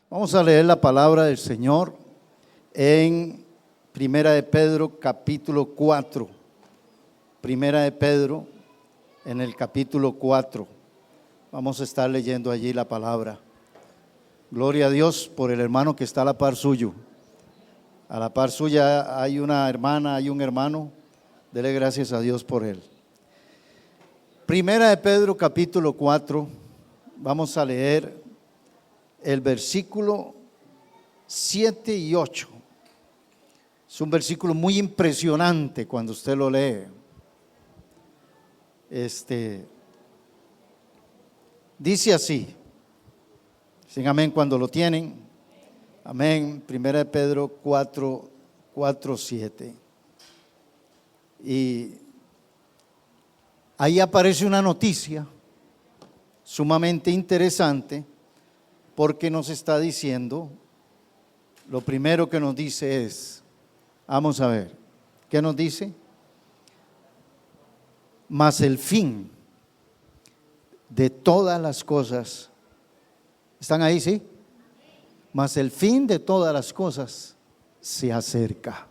Vamos a leer la palabra del Señor en Primera de Pedro capítulo 4. Primera de Pedro en el capítulo 4. Vamos a estar leyendo allí la palabra. Gloria a Dios por el hermano que está a la par suyo. A la par suya hay una hermana, hay un hermano. Dele gracias a Dios por él. Primera de Pedro capítulo 4. Vamos a leer el versículo 7 y 8. Es un versículo muy impresionante cuando usted lo lee. Dice así. Dicen amén cuando lo tienen. Amén. Primera de Pedro 4, 7. Y ahí aparece una noticia sumamente interesante, porque nos está diciendo, lo primero que nos dice es, vamos a ver, ¿qué nos dice? Mas el fin de todas las cosas, ¿están ahí, sí? Mas el fin de todas las cosas se acerca.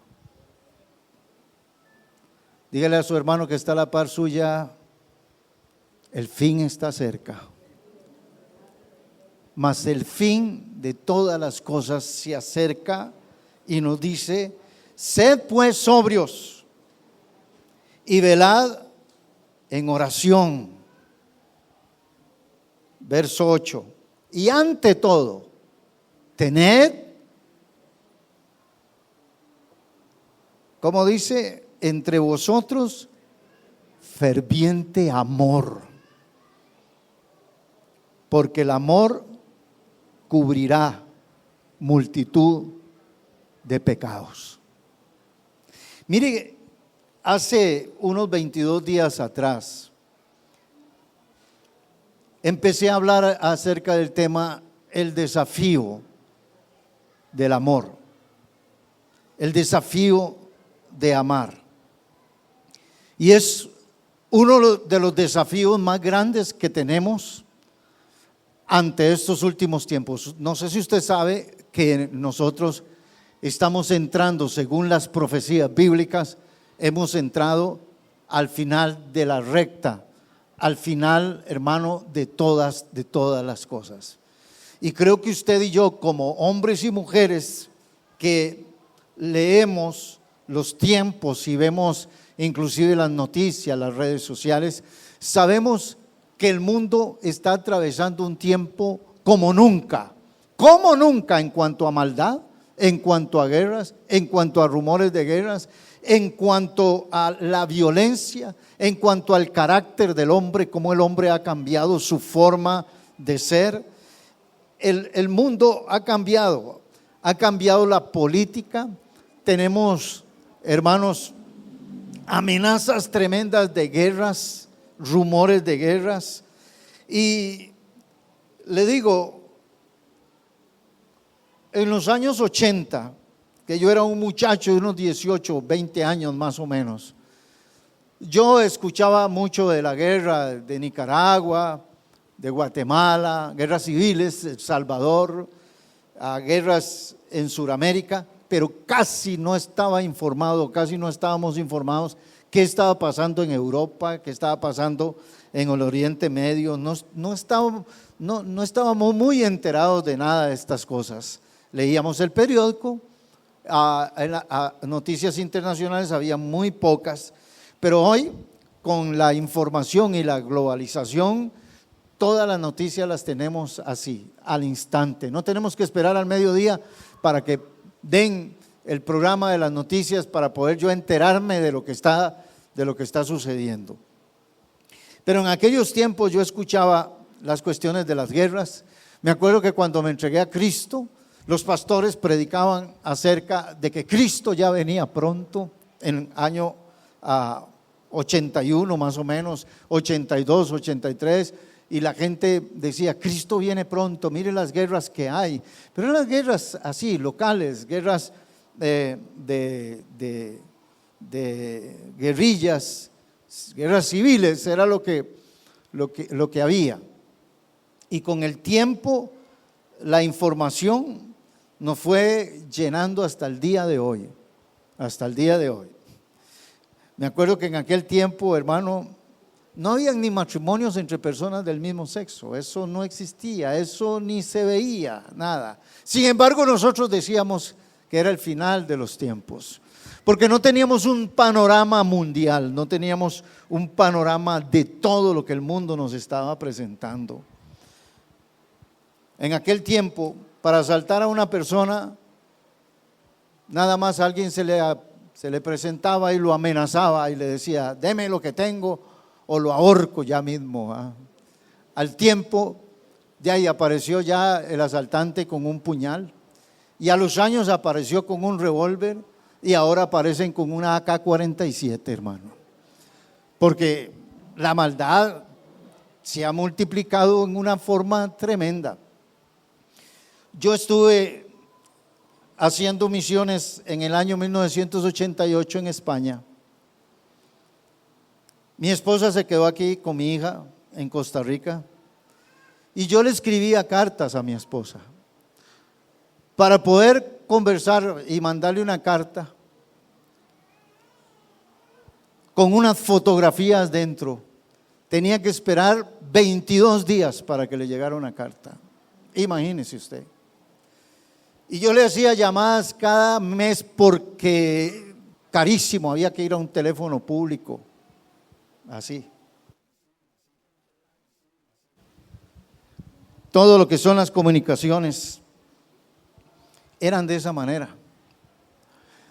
Dígale a su hermano que está a la par suya, el fin está cerca. Mas el fin de todas las cosas se acerca y nos dice, sed pues sobrios y velad en oración. Verso 8. Y ante todo, tened, como dice, entre vosotros ferviente amor, porque el amor cubrirá multitud de pecados. Mire, hace unos 22 días atrás empecé a hablar acerca del tema el desafío del amor, el desafío de amar. Y es uno de los desafíos más grandes que tenemos ante estos últimos tiempos. No sé si usted sabe que nosotros estamos entrando, según las profecías bíblicas, hemos entrado al final de la recta, al final, hermano, de todas las cosas. Y creo que usted y yo, como hombres y mujeres que leemos los tiempos y vemos inclusive las noticias, las redes sociales, sabemos que el mundo está atravesando un tiempo como nunca en cuanto a maldad, en cuanto a guerras, en cuanto a rumores de guerras, en cuanto a la violencia, en cuanto al carácter del hombre, cómo el hombre ha cambiado su forma de ser. El mundo ha cambiado la política. Tenemos, hermanos, amenazas tremendas de guerras, rumores de guerras. Y le digo, en los años 80, que yo era un muchacho de unos 18, 20 años más o menos, yo escuchaba mucho de la guerra de Nicaragua, de Guatemala, guerras civiles, El Salvador, guerras en Sudamérica, pero casi no estaba informado, casi no estábamos informados qué estaba pasando en Europa, qué estaba pasando en el Oriente Medio. No estábamos muy enterados de nada de estas cosas. Leíamos el periódico, noticias internacionales había muy pocas, pero hoy con la información y la globalización, todas las noticias las tenemos así, al instante. No tenemos que esperar al mediodía para que den el programa de las noticias para poder yo enterarme de lo que está sucediendo. Pero en aquellos tiempos yo escuchaba las cuestiones de las guerras. Me acuerdo que cuando me entregué a Cristo, los pastores predicaban acerca de que Cristo ya venía pronto, en el año 81 más o menos, 82, 83, y la gente decía, Cristo viene pronto, mire las guerras que hay. Pero eran las guerras así, locales, guerras de guerrillas, guerras civiles, era lo que había. Y con el tiempo la información nos fue llenando hasta el día de hoy. Hasta el día de hoy. Me acuerdo que en aquel tiempo, hermano, no habían ni matrimonios entre personas del mismo sexo. Eso no existía, eso ni se veía, nada. Sin embargo, nosotros decíamos que era el final de los tiempos, porque no teníamos un panorama mundial, no teníamos un panorama de todo lo que el mundo nos estaba presentando. En aquel tiempo, para asaltar a una persona, nada más alguien se le presentaba y lo amenazaba y le decía, deme lo que tengo o lo ahorco ya mismo. Al tiempo, de ahí apareció ya el asaltante con un puñal, y a los años apareció con un revólver, y ahora aparecen con una AK-47, hermano. Porque la maldad se ha multiplicado en una forma tremenda. Yo estuve haciendo misiones en el año 1988 en España. Mi esposa se quedó aquí con mi hija en Costa Rica y yo le escribía cartas a mi esposa. Para poder conversar y mandarle una carta con unas fotografías dentro, tenía que esperar 22 días para que le llegara una carta. Imagínese usted. Y yo le hacía llamadas cada mes porque carísimo, había que ir a un teléfono público, así. Todo lo que son las comunicaciones eran de esa manera.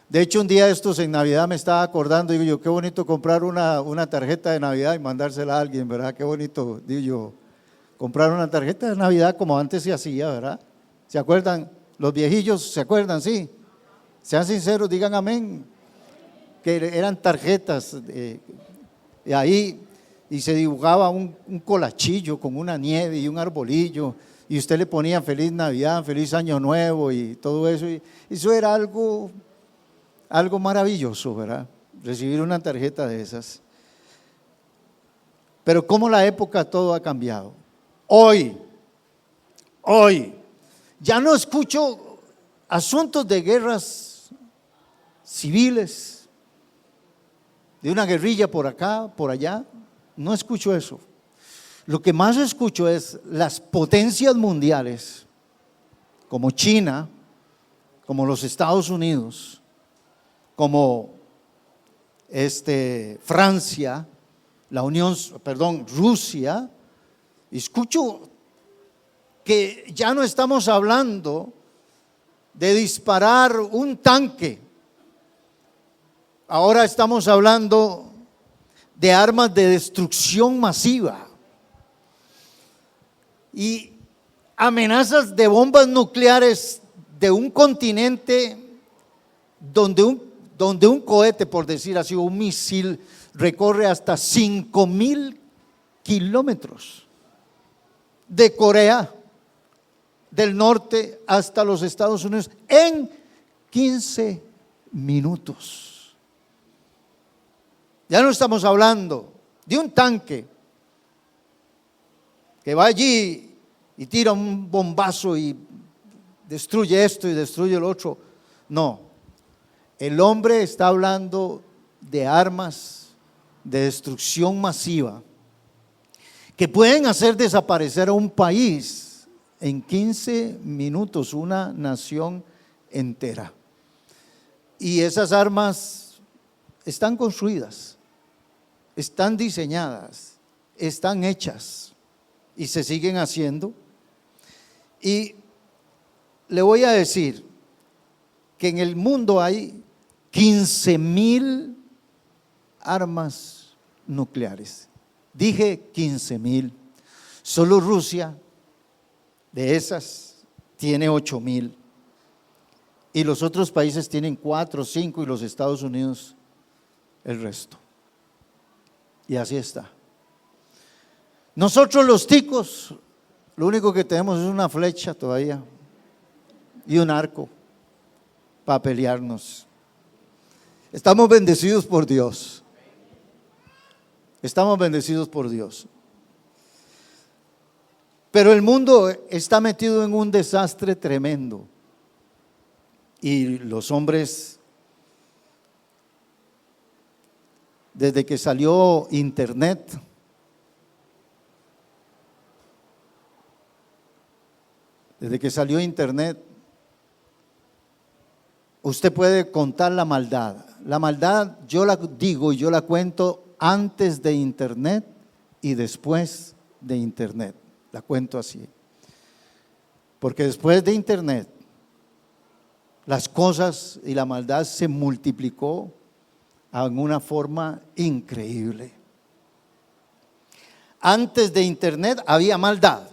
De hecho, un día de estos en Navidad me estaba acordando, digo yo, qué bonito comprar una tarjeta de Navidad y mandársela a alguien, ¿verdad? Qué bonito, digo yo, comprar una tarjeta de Navidad como antes se hacía, ¿verdad? ¿Se acuerdan? Los viejillos, ¿se acuerdan? Sí. Sean sinceros, digan amén. Que eran tarjetas y ahí, y se dibujaba un colachillo con una nieve y un arbolillo, y usted le ponía feliz Navidad, feliz Año Nuevo y todo eso. Y eso era algo maravilloso, ¿verdad? Recibir una tarjeta de esas. Pero cómo la época todo ha cambiado. Hoy, ya no escucho asuntos de guerras civiles, de una guerrilla por acá, por allá. No escucho eso. Lo que más escucho es las potencias mundiales, como China, como los Estados Unidos, como Francia, Rusia. Escucho que ya no estamos hablando de disparar un tanque, ahora estamos hablando de armas de destrucción masiva y amenazas de bombas nucleares de un continente donde un cohete, por decir así, un misil recorre hasta 5,000 kilómetros de Corea del Norte hasta los Estados Unidos en 15 minutos. Ya no estamos hablando de un tanque que va allí y tira un bombazo y destruye esto y destruye lo otro. No, el hombre está hablando de armas de destrucción masiva que pueden hacer desaparecer a un país en 15 minutos, una nación entera. Y esas armas están construidas, están diseñadas, están hechas y se siguen haciendo. Y le voy a decir que en el mundo hay 15,000 armas nucleares. Dije 15,000. Solo Rusia de esas tiene 8,000. Y los otros países tienen 4 o 5 y los Estados Unidos el resto. Y así está. Nosotros los ticos, lo único que tenemos es una flecha todavía y un arco para pelearnos. Estamos bendecidos por Dios. Estamos bendecidos por Dios. Pero el mundo está metido en un desastre tremendo. Y los hombres, desde que salió internet, usted puede contar la maldad. La maldad yo la digo y yo la cuento antes de internet y después de internet. La cuento así. Porque después de internet, las cosas y la maldad se multiplicó en una forma increíble. Antes de internet había maldad,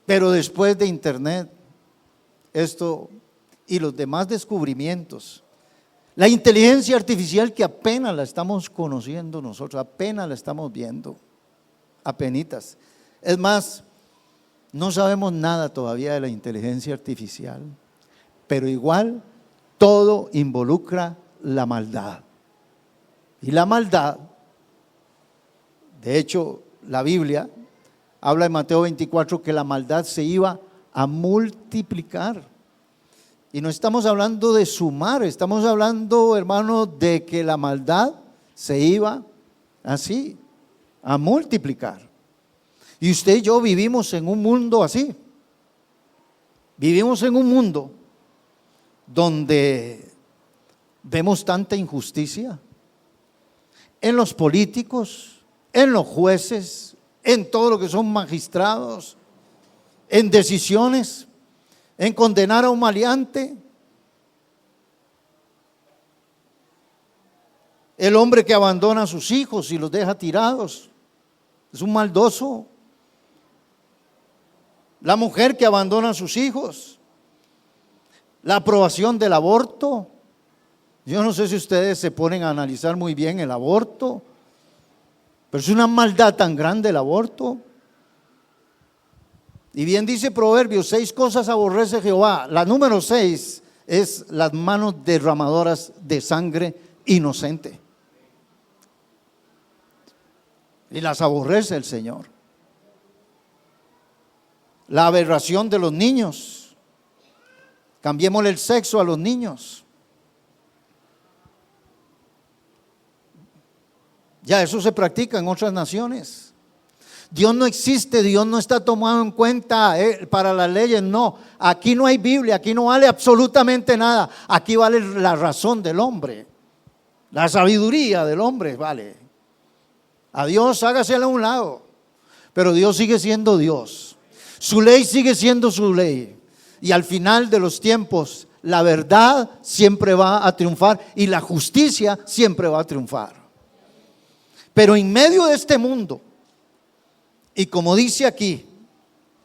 pero después de internet, esto y los demás descubrimientos, la inteligencia artificial que apenas la estamos conociendo nosotros, apenas la estamos viendo, apenitas. Es más, no sabemos nada todavía de la inteligencia artificial, pero igual todo involucra la maldad. Y la maldad, de hecho, la Biblia habla en Mateo 24 que la maldad se iba a multiplicar. Y no estamos hablando de sumar, estamos hablando, hermano, de que la maldad se iba así a multiplicar. Y usted y yo vivimos en un mundo así. Vivimos en un mundo donde vemos tanta injusticia en los políticos, en los jueces, en todo lo que son magistrados, en decisiones, en condenar a un maleante. El hombre que abandona a sus hijos y los deja tirados es un maldoso. La mujer que abandona a sus hijos, la aprobación del aborto. Yo no sé si ustedes se ponen a analizar muy bien el aborto, pero es una maldad tan grande el aborto. Y bien dice Proverbios, 6 cosas aborrece Jehová. La número 6 es las manos derramadoras de sangre inocente. Y las aborrece el Señor. La aberración de los niños. Cambiémosle el sexo a los niños. Ya eso se practica en otras naciones. Dios no existe, Dios no está tomado en cuenta para las leyes, no. Aquí no hay Biblia, aquí no vale absolutamente nada. Aquí vale la razón del hombre, la sabiduría del hombre vale. A Dios hágasela a un lado, pero Dios sigue siendo Dios. Su ley sigue siendo su ley. Y al final de los tiempos, la verdad siempre va a triunfar y la justicia siempre va a triunfar. Pero en medio de este mundo, y como dice aquí,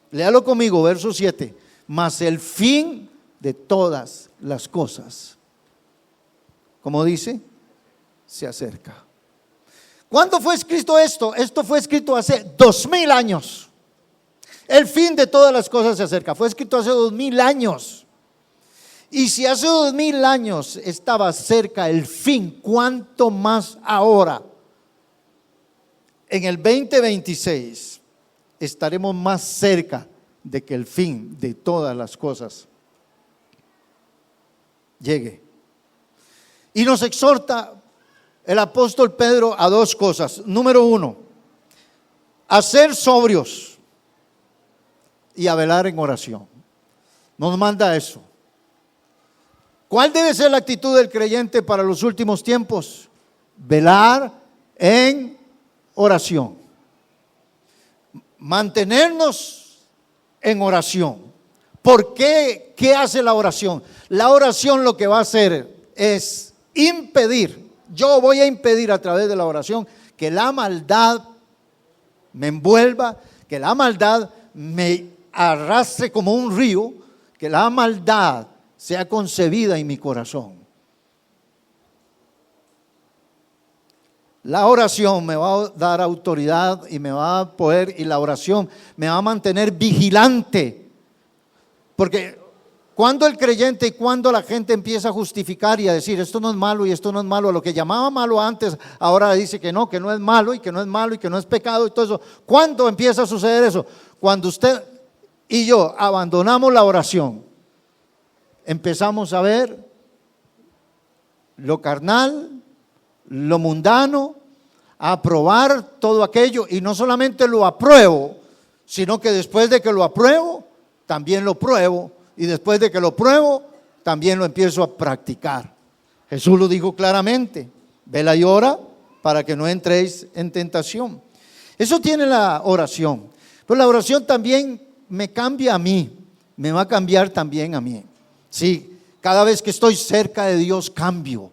léalo conmigo, verso 7, mas el fin de todas las cosas, como dice, se acerca. ¿Cuándo fue escrito esto? Esto fue escrito hace 2000 años. El fin de todas las cosas se acerca. Fue escrito hace 2000 años. Y si hace 2000 años estaba cerca el fin, ¿cuánto más ahora? En el 2026 estaremos más cerca de que el fin de todas las cosas llegue. Y nos exhorta el apóstol Pedro a 2 cosas. Número 1, a ser sobrios y a velar en oración. Nos manda eso. ¿Cuál debe ser la actitud del creyente para los últimos tiempos? Velar en oración. Mantenernos en oración. ¿Por qué? ¿Qué hace la oración? La oración lo que va a hacer es impedir. Yo voy a impedir a través de la oración que la maldad me envuelva, que la maldad me arrastre como un río, que la maldad sea concebida en mi corazón. La oración me va a dar autoridad y me va a poder, y la oración me va a mantener vigilante. Porque cuando el creyente y cuando la gente empieza a justificar y a decir esto no es malo y esto no es malo, a lo que llamaba malo antes, ahora dice que no es malo y que no es malo y que no es pecado y todo eso. ¿Cuándo empieza a suceder eso? cuando usted y yo abandonamos la oración, empezamos a ver lo carnal, lo mundano, a aprobar todo aquello, y no solamente lo apruebo, sino que después de que lo apruebo, también lo pruebo, y después de que lo pruebo, también lo empiezo a practicar. Jesús lo dijo claramente: vela y ora para que no entréis en tentación. Eso tiene la oración, pero la oración también me cambia a mí, me va a cambiar también a mí. Sí, cada vez que estoy cerca de Dios cambio.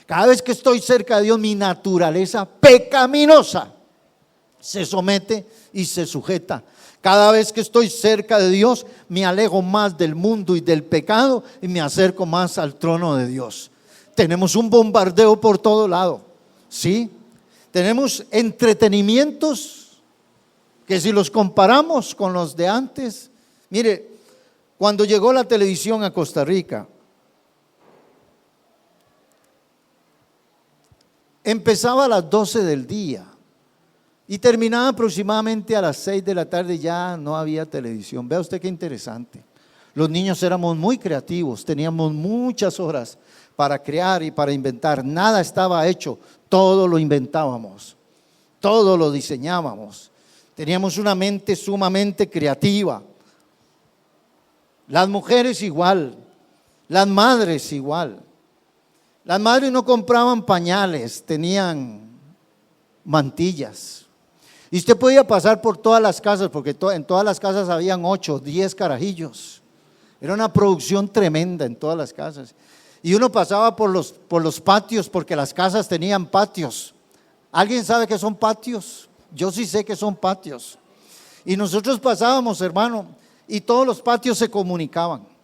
Cada vez que estoy cerca de Dios, mi naturaleza pecaminosa se somete y se sujeta. Cada vez que estoy cerca de Dios, me alejo más del mundo y del pecado y me acerco más al trono de Dios. Tenemos un bombardeo por todo lado, ¿sí? Tenemos entretenimientos que, si los comparamos con los de antes, mire, cuando llegó la televisión a Costa Rica, empezaba a las 12 del día y terminaba aproximadamente a las 6 de la tarde. Ya no había televisión. Vea usted qué interesante. Los niños éramos muy creativos, teníamos muchas horas para crear y para inventar. Nada estaba hecho, todo lo inventábamos, todo lo diseñábamos. Teníamos una mente sumamente creativa. Las mujeres igual, las madres igual. Las madres no compraban pañales, tenían mantillas. Y usted podía pasar por todas las casas, porque en todas las casas habían 8, 10 carajillos. Era una producción tremenda en todas las casas. Y uno pasaba por los patios, porque las casas tenían patios. ¿Alguien sabe qué son patios? Yo sí sé que son patios. Y nosotros pasábamos, hermano, y todos los patios se comunicaban.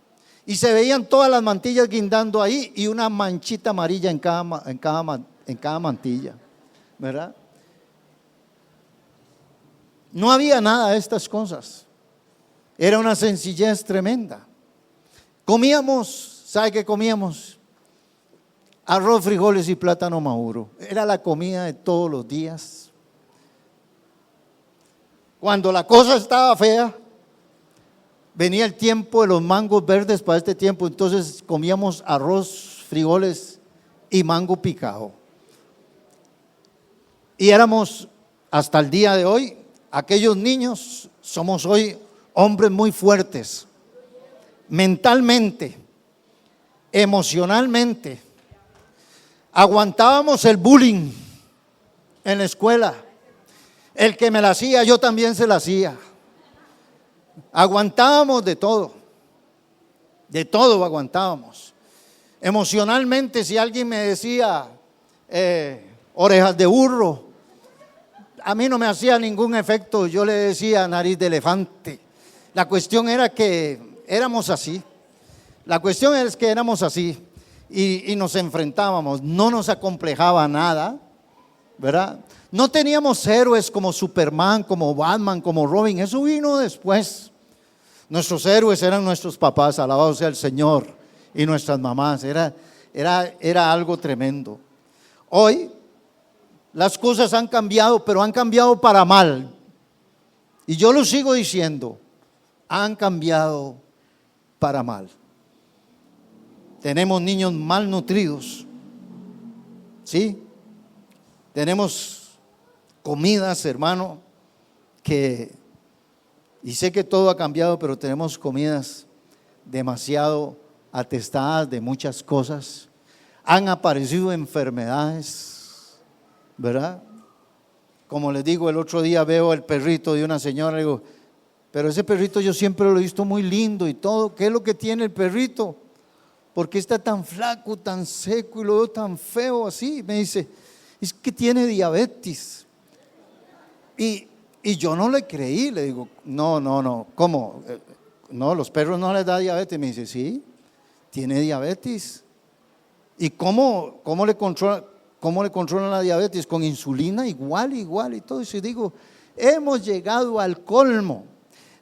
Y se veían todas las mantillas guindando ahí, y una manchita amarilla en cada mantilla, ¿verdad? No había nada de estas cosas. Era una sencillez tremenda. Comíamos, ¿sabe qué comíamos? Arroz, frijoles y plátano maduro. Era la comida de todos los días. Cuando la cosa estaba fea, venía el tiempo de los mangos verdes para este tiempo, entonces comíamos arroz, frijoles y mango picado. Y éramos, hasta el día de hoy, aquellos niños, somos hoy hombres muy fuertes, mentalmente, emocionalmente. Aguantábamos el bullying en la escuela. El que me la hacía, yo también se la hacía. Aguantábamos de todo aguantábamos. Emocionalmente, si alguien me decía orejas de burro, a mí no me hacía ningún efecto, yo le decía nariz de elefante. La cuestión era que éramos así. La cuestión es que éramos así y nos enfrentábamos, no nos acomplejaba nada, ¿verdad? No teníamos héroes como Superman, como Batman, como Robin, eso vino después. Nuestros héroes eran nuestros papás, alabado sea el Señor, y nuestras mamás. Era algo tremendo. Hoy las cosas han cambiado, pero han cambiado para mal. Y yo lo sigo diciendo, han cambiado para mal. Tenemos niños malnutridos, ¿sí? Tenemos comidas, hermano, y sé que todo ha cambiado, pero tenemos comidas demasiado atestadas de muchas cosas. Han aparecido enfermedades, ¿verdad? Como les digo, el otro día veo el perrito de una señora, le digo, pero ese perrito yo siempre lo he visto muy lindo y todo, ¿qué es lo que tiene el perrito? ¿Por qué está tan flaco, tan seco y lo veo tan feo así? Me dice, es que tiene diabetes. Y yo no le creí, le digo, no, ¿cómo? No, los perros no les da diabetes. Me dice, sí, tiene diabetes. ¿Y cómo le controlan la diabetes? Con insulina, igual y todo eso. Y digo, hemos llegado al colmo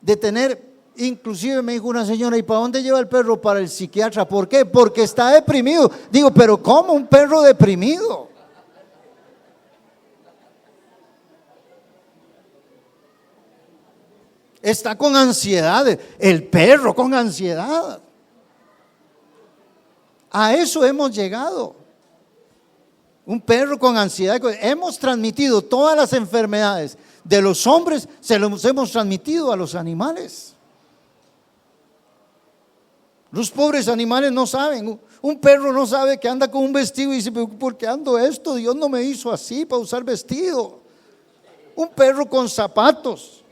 de tener, inclusive me dijo una señora, ¿y para dónde lleva el perro? Para el psiquiatra. ¿Por qué? Porque está deprimido. Digo, pero ¿cómo un perro deprimido? está con ansiedad, el perro con ansiedad. A eso hemos llegado. Un perro con ansiedad. Hemos transmitido todas las enfermedades de los hombres, se los hemos transmitido a los animales. Los pobres animales no saben. Un perro no sabe que anda con un vestido y dice: ¿por qué ando esto? Dios no me hizo así para usar vestido. Un perro con zapatos.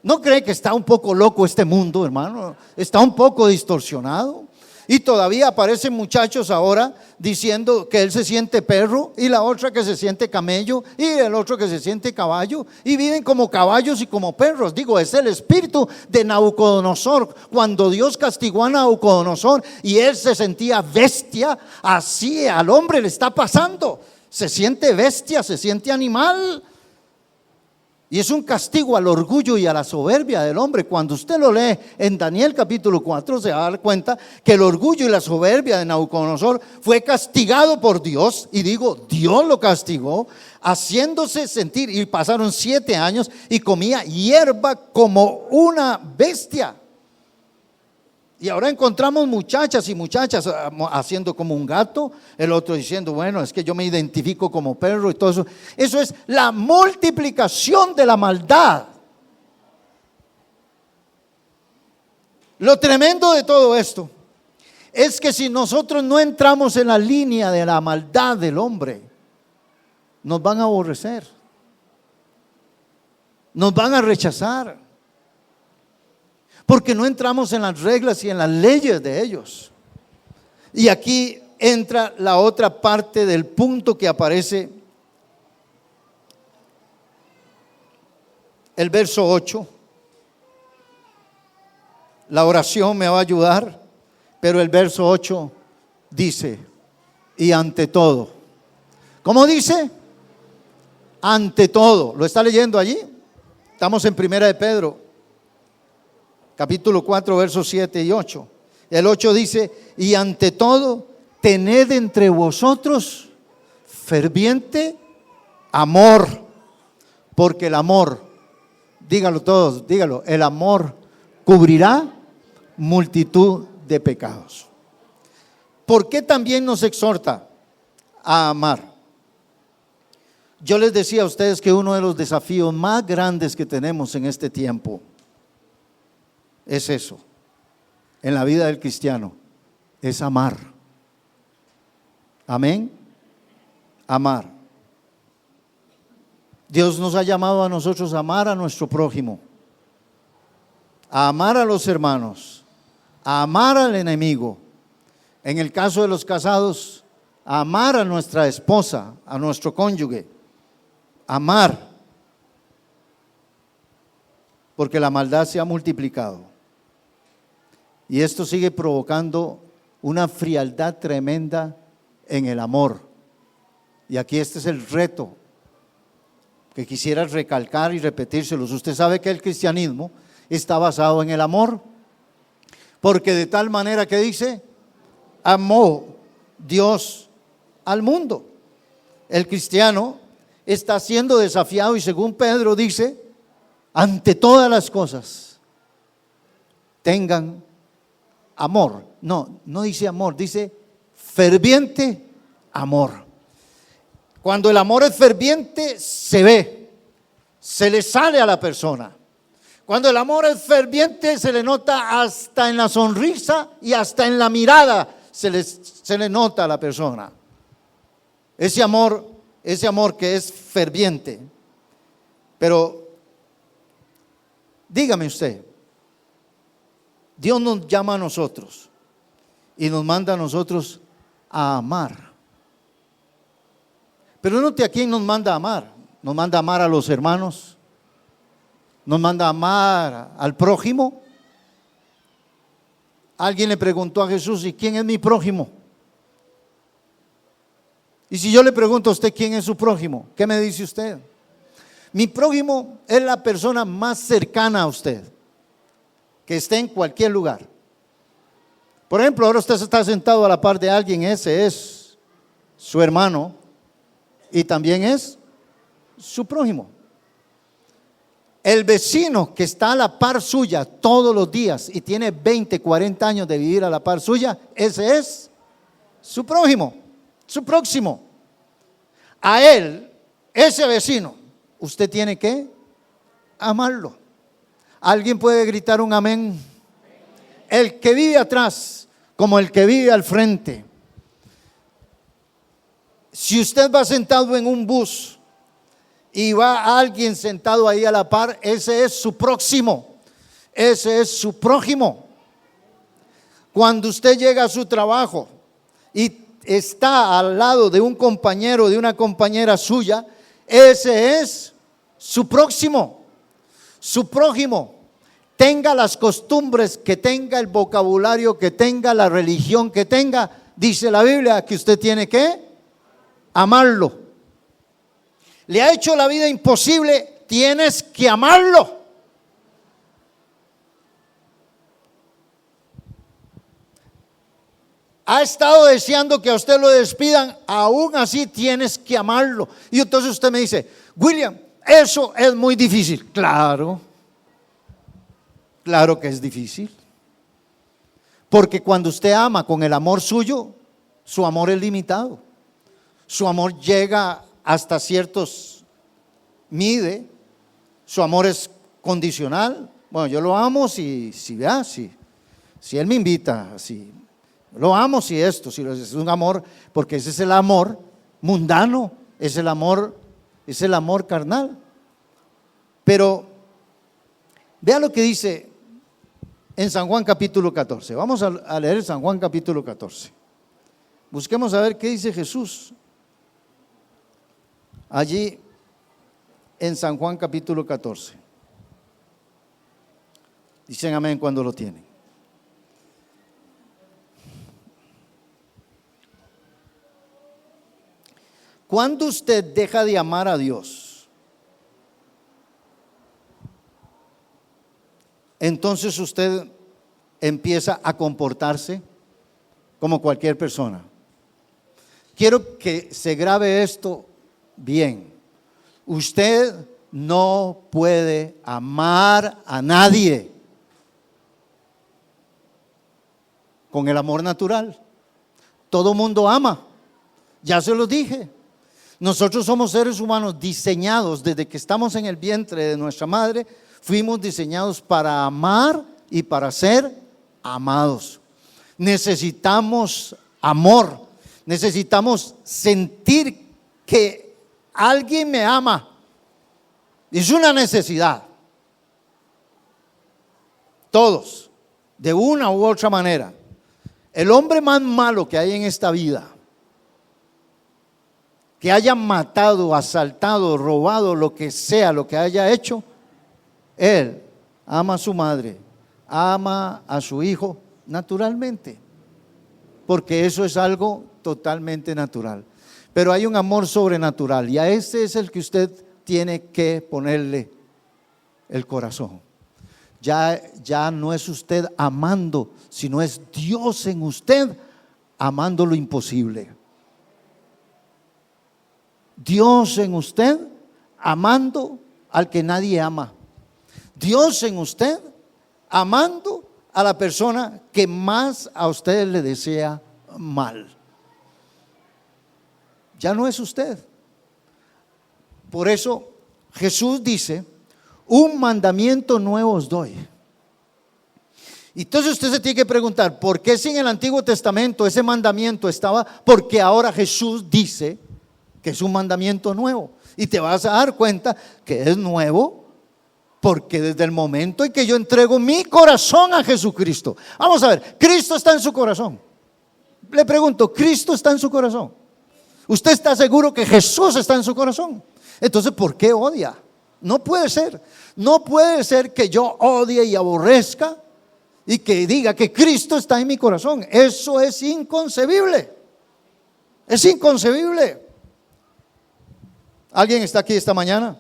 ¿No cree que está un poco loco este mundo, hermano? Está un poco distorsionado. Y todavía aparecen muchachos ahora diciendo que él se siente perro, y la otra que se siente camello, y el otro que se siente caballo, y viven como caballos y como perros. Digo, es el espíritu de Nabucodonosor. Cuando Dios castigó a Nabucodonosor y él se sentía bestia, así al hombre le está pasando. Se siente bestia, se siente animal. Y es un castigo al orgullo y a la soberbia del hombre. Cuando usted lo lee en Daniel capítulo 4, se va a dar cuenta que el orgullo y la soberbia de Nabucodonosor fue castigado por Dios. Y digo, Dios lo castigó, haciéndose sentir. Y pasaron 7 años y comía hierba como una bestia. Y ahora encontramos muchachas y muchachas haciendo como un gato, el otro diciendo: bueno, es que yo me identifico como perro y todo eso. Eso es la multiplicación de la maldad. Lo tremendo de todo esto es que si nosotros no entramos en la línea de la maldad del hombre, nos van a aborrecer, nos van a rechazar, porque no entramos en las reglas y en las leyes de ellos. Y aquí entra la otra parte del punto que aparece, el verso 8. La oración me va a ayudar, pero el verso 8 dice: y ante todo. ¿Cómo dice? Ante todo. ¿Lo está leyendo allí? Estamos en Primera de Pedro capítulo 4, versos 7 y 8. El 8 dice: y ante todo, tened entre vosotros ferviente amor, porque el amor, dígalo todos, dígalo, el amor cubrirá multitud de pecados. ¿Por qué también nos exhorta a amar? Yo les decía a ustedes que uno de los desafíos más grandes que tenemos en este tiempo es eso, en la vida del cristiano, es amar. Amén. Amar. Dios nos ha llamado a nosotros a amar a nuestro prójimo, a amar a los hermanos, a amar al enemigo. En el caso de los casados, a amar a nuestra esposa, a nuestro cónyuge. Amar, porque la maldad se ha multiplicado. Y esto sigue provocando una frialdad tremenda en el amor. Y aquí este es el reto que quisiera recalcar y repetírselos. Usted sabe que el cristianismo está basado en el amor, porque de tal manera que dice, amó Dios al mundo. El cristiano está siendo desafiado y según Pedro dice, ante todas las cosas, tengan amor. No dice amor, dice ferviente amor. Cuando el amor es ferviente, se ve, se le sale a la persona. Cuando el amor es ferviente, se le nota hasta en la sonrisa y hasta en la mirada, se le nota a la persona. Ese amor que es ferviente. Pero dígame usted, Dios nos llama a nosotros y nos manda a nosotros a amar. Pero note a quién nos manda a amar. Nos manda a amar a los hermanos, nos manda a amar al prójimo. Alguien le preguntó a Jesús: ¿y quién es mi prójimo? Y si yo le pregunto a usted quién es su prójimo, ¿qué me dice usted? Mi prójimo es la persona más cercana a usted, que esté en cualquier lugar. Por ejemplo, ahora usted está sentado a la par de alguien, ese es su hermano y también es su prójimo. El vecino que está a la par suya todos los días y tiene 20, 40 años de vivir a la par suya, ese es su prójimo, su próximo. A él, ese vecino, usted tiene que amarlo. ¿Alguien puede gritar un amén? El que vive atrás como el que vive al frente. Si usted va sentado en un bus y va alguien sentado ahí a la par, ese es su próximo, ese es su prójimo. Cuando usted llega a su trabajo y está al lado de un compañero, de una compañera suya, ese es su próximo, su prójimo. Tenga las costumbres que tenga, el vocabulario que tenga, la religión que tenga, dice la Biblia que usted tiene que amarlo. Le ha hecho la vida imposible, tienes que amarlo. Ha estado deseando que a usted lo despidan, aún así tienes que amarlo. Y entonces usted me dice, William, eso es muy difícil. Claro que es difícil. Porque cuando usted ama con el amor suyo, su amor es limitado. Su amor llega hasta ciertos, mide. Su amor es condicional. Bueno, yo lo amo si él me invita, si lo amo, si esto, si es un amor, porque ese es el amor mundano, es el amor carnal. Pero vea lo que dice en San Juan capítulo 14. Vamos a leer San Juan capítulo 14. Busquemos a ver qué dice Jesús allí en San Juan capítulo 14. Dicen amén cuando lo tienen. Cuando usted deja de amar a Dios, entonces usted empieza a comportarse como cualquier persona. Quiero que se grabe esto bien. Usted no puede amar a nadie con el amor natural. Todo mundo ama. Ya se lo dije. Nosotros somos seres humanos diseñados desde que estamos en el vientre de nuestra madre. Fuimos diseñados para amar y para ser amados. Necesitamos amor. Necesitamos sentir que alguien me ama. Es una necesidad. Todos, de una u otra manera. El hombre más malo que hay en esta vida, que haya matado, asaltado, robado, lo que sea, lo que haya hecho, él ama a su madre, ama a su hijo naturalmente, porque eso es algo totalmente natural. Pero hay un amor sobrenatural y a ese es el que usted tiene que ponerle el corazón. Ya no es usted amando, sino es Dios en usted amando lo imposible. Dios en usted amando al que nadie ama. Dios en usted amando a la persona que más a usted le desea mal. Ya no es usted. Por eso Jesús dice, un mandamiento nuevo os doy. Entonces usted se tiene que preguntar, ¿por qué si en el Antiguo Testamento ese mandamiento estaba? Porque ahora Jesús dice que es un mandamiento nuevo. Y te vas a dar cuenta que es nuevo porque desde el momento en que yo entrego mi corazón a Jesucristo. Vamos a ver, Cristo está en su corazón. Le pregunto, ¿Cristo está en su corazón? ¿Usted está seguro que Jesús está en su corazón? Entonces, ¿por qué odia? No puede ser. No puede ser que yo odie y aborrezca y que diga que Cristo está en mi corazón. Eso es inconcebible. Es inconcebible. ¿Alguien está aquí esta mañana?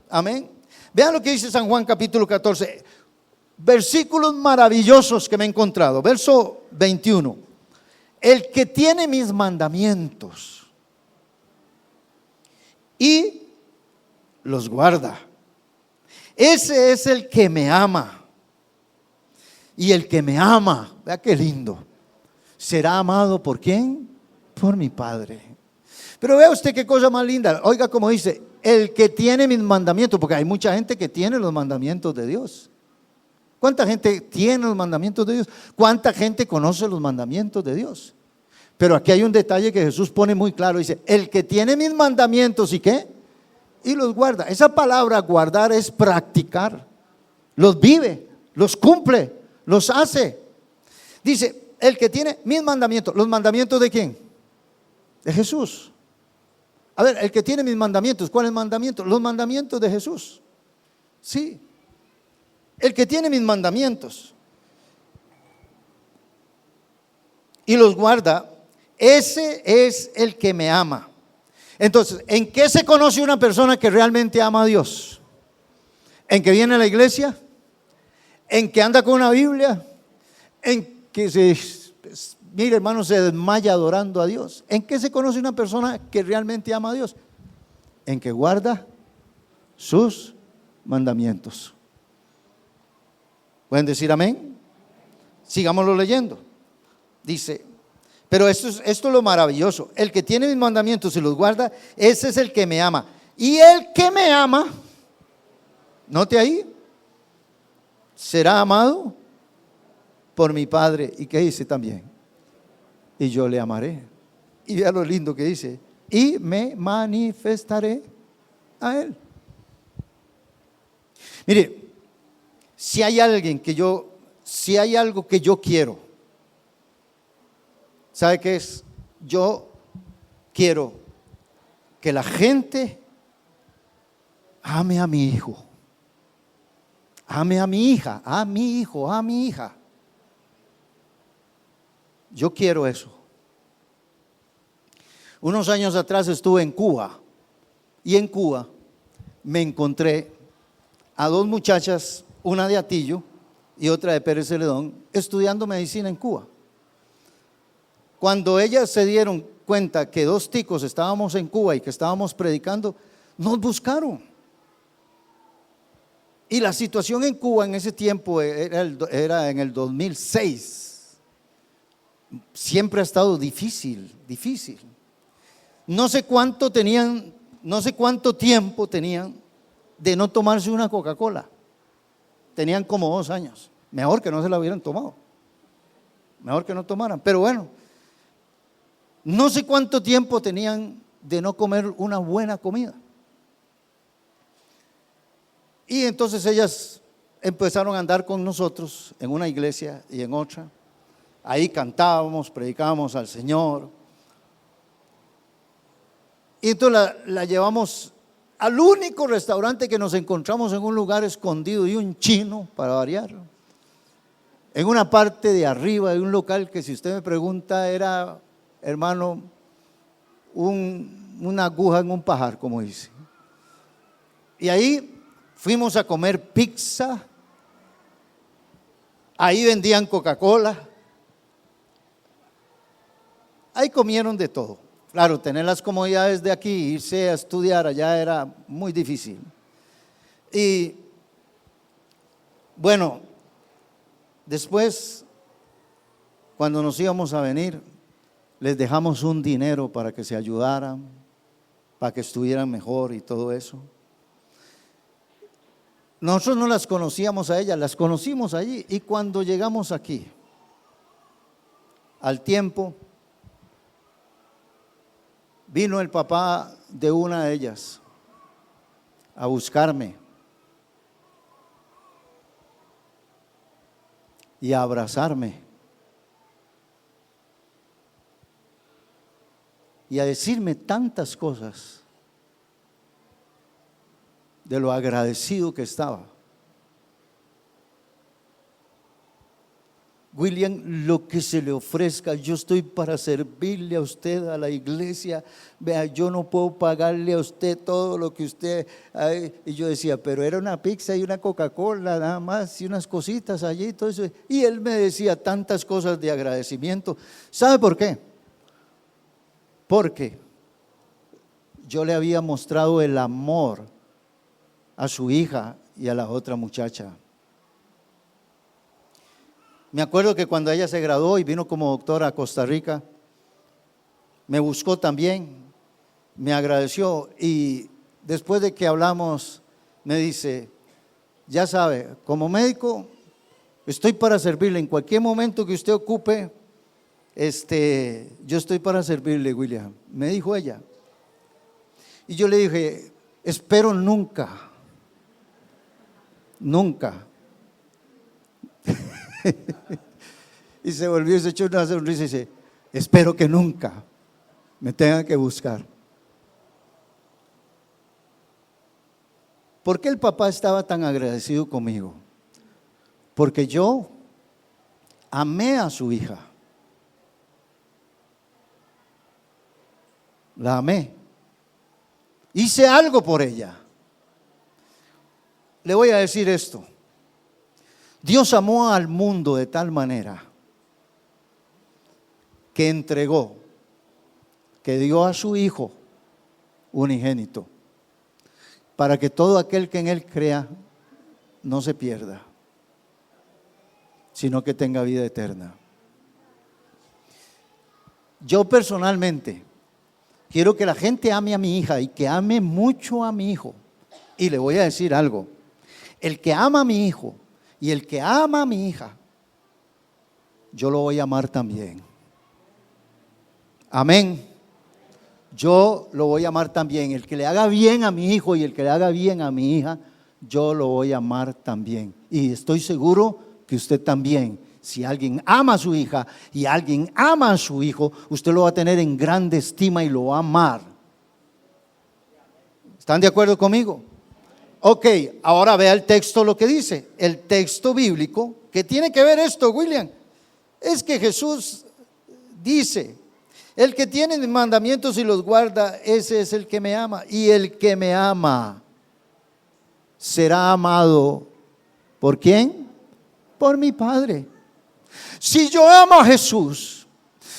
Amén. Vean lo que dice San Juan capítulo 14. Versículos maravillosos que me he encontrado. Verso 21. El que tiene mis mandamientos y los guarda, Ese es el que me ama. Y el que me ama, vea qué lindo, será amado ¿por quién? Por mi Padre. Pero vea usted qué cosa más linda. Oiga como dice, el que tiene mis mandamientos, porque hay mucha gente que tiene los mandamientos de Dios. ¿Cuánta gente tiene los mandamientos de Dios? ¿Cuánta gente conoce los mandamientos de Dios? Pero aquí hay un detalle que Jesús pone muy claro. Dice, el que tiene mis mandamientos, ¿y qué? Y los guarda. Esa palabra guardar es practicar. Los vive, los cumple, los hace. Dice, el que tiene mis mandamientos. ¿Los mandamientos de quién? De Jesús. A ver, el que tiene mis mandamientos. ¿Cuáles mandamientos? Los mandamientos de Jesús. Sí. El que tiene mis mandamientos y los guarda, ese es el que me ama. Entonces, ¿en qué se conoce una persona que realmente ama a Dios? ¿En que viene a la iglesia? ¿En que anda con una Biblia? ¿En que mire hermano, se desmaya adorando a Dios? ¿En qué se conoce una persona que realmente ama a Dios? En que guarda sus mandamientos. ¿Pueden decir amén? Sigámoslo leyendo. Dice, pero esto es lo maravilloso. El que tiene mis mandamientos y los guarda, ese es el que me ama. Y el que me ama, note ahí, será amado por mi Padre. ¿Y qué dice también? Y yo le amaré. Y vea lo lindo que dice. Y me manifestaré a Él. Mire, si hay algo que yo quiero, ¿sabe qué es? Yo quiero que la gente ame a mi hijo, ame a mi hija, a mi hijo, a mi hija. Yo quiero eso. Unos años atrás estuve en Cuba y en Cuba me encontré a dos muchachas, una de Atillo y otra de Pérez Celedón, estudiando medicina en Cuba. Cuando ellas se dieron cuenta que dos ticos estábamos en Cuba y que estábamos predicando, nos buscaron. Y la situación en Cuba en ese tiempo era en el 2006. Siempre ha estado difícil. No sé cuánto tiempo tenían de no tomarse una Coca-Cola. Tenían como 2 años. Mejor que no se la hubieran tomado. Mejor que no tomaran. Pero bueno, no sé cuánto tiempo tenían de no comer una buena comida. Y entonces ellas empezaron a andar con nosotros en una iglesia y en otra. Ahí cantábamos, predicábamos al Señor. Y entonces la llevamos al único restaurante que nos encontramos en un lugar escondido y un chino, para variar, en una parte de arriba de un local que, si usted me pregunta, era, hermano, una aguja en un pajar, como dice. Y ahí fuimos a comer pizza, ahí vendían Coca-Cola, ahí comieron de todo. Claro, tener las comodidades de aquí, irse a estudiar allá era muy difícil. Y bueno, después, cuando nos íbamos a venir, les dejamos un dinero para que se ayudaran, para que estuvieran mejor y todo eso. Nosotros no las conocíamos a ellas, las conocimos allí. Y cuando llegamos aquí, al tiempo, vino el papá de una de ellas a buscarme y a abrazarme y a decirme tantas cosas de lo agradecido que estaba. William, lo que se le ofrezca, yo estoy para servirle a usted, a la iglesia. Vea, yo no puedo pagarle a usted todo lo que usted… Y yo decía, pero era una pizza y una Coca-Cola nada más y unas cositas allí y todo eso. Y él me decía tantas cosas de agradecimiento. ¿Sabe por qué? Porque yo le había mostrado el amor a su hija y a la otra muchacha. Me acuerdo que cuando ella se graduó y vino como doctora a Costa Rica, me buscó también, me agradeció y después de que hablamos me dice, ya sabe, como médico estoy para servirle en cualquier momento que usted ocupe, yo estoy para servirle, William, me dijo ella. Y yo le dije, espero nunca. Y se volvió y se echó una sonrisa y dice, espero que nunca me tengan que buscar. ¿Por qué el papá estaba tan agradecido conmigo? Porque yo amé a su hija. La amé. Hice algo por ella. Le voy a decir esto. Dios amó al mundo de tal manera que entregó, que dio a su Hijo unigénito, para que todo aquel que en Él crea no se pierda, sino que tenga vida eterna. Yo personalmente quiero que la gente ame a mi hija y que ame mucho a mi hijo. Y le voy a decir algo, el que ama a mi hijo y el que ama a mi hija, yo lo voy a amar también. Amén. Yo lo voy a amar también. El que le haga bien a mi hijo y el que le haga bien a mi hija, yo lo voy a amar también. Y estoy seguro que usted también. Si alguien ama a su hija y alguien ama a su hijo, usted lo va a tener en grande estima y lo va a amar. ¿Están de acuerdo conmigo? Ok, ahora vea el texto lo que dice. El texto bíblico, ¿qué tiene que ver esto, William? Es que Jesús dice, el que tiene mis mandamientos y los guarda, ese es el que me ama. Y el que me ama será amado. ¿Por quién? Por mi Padre. Si yo amo a Jesús,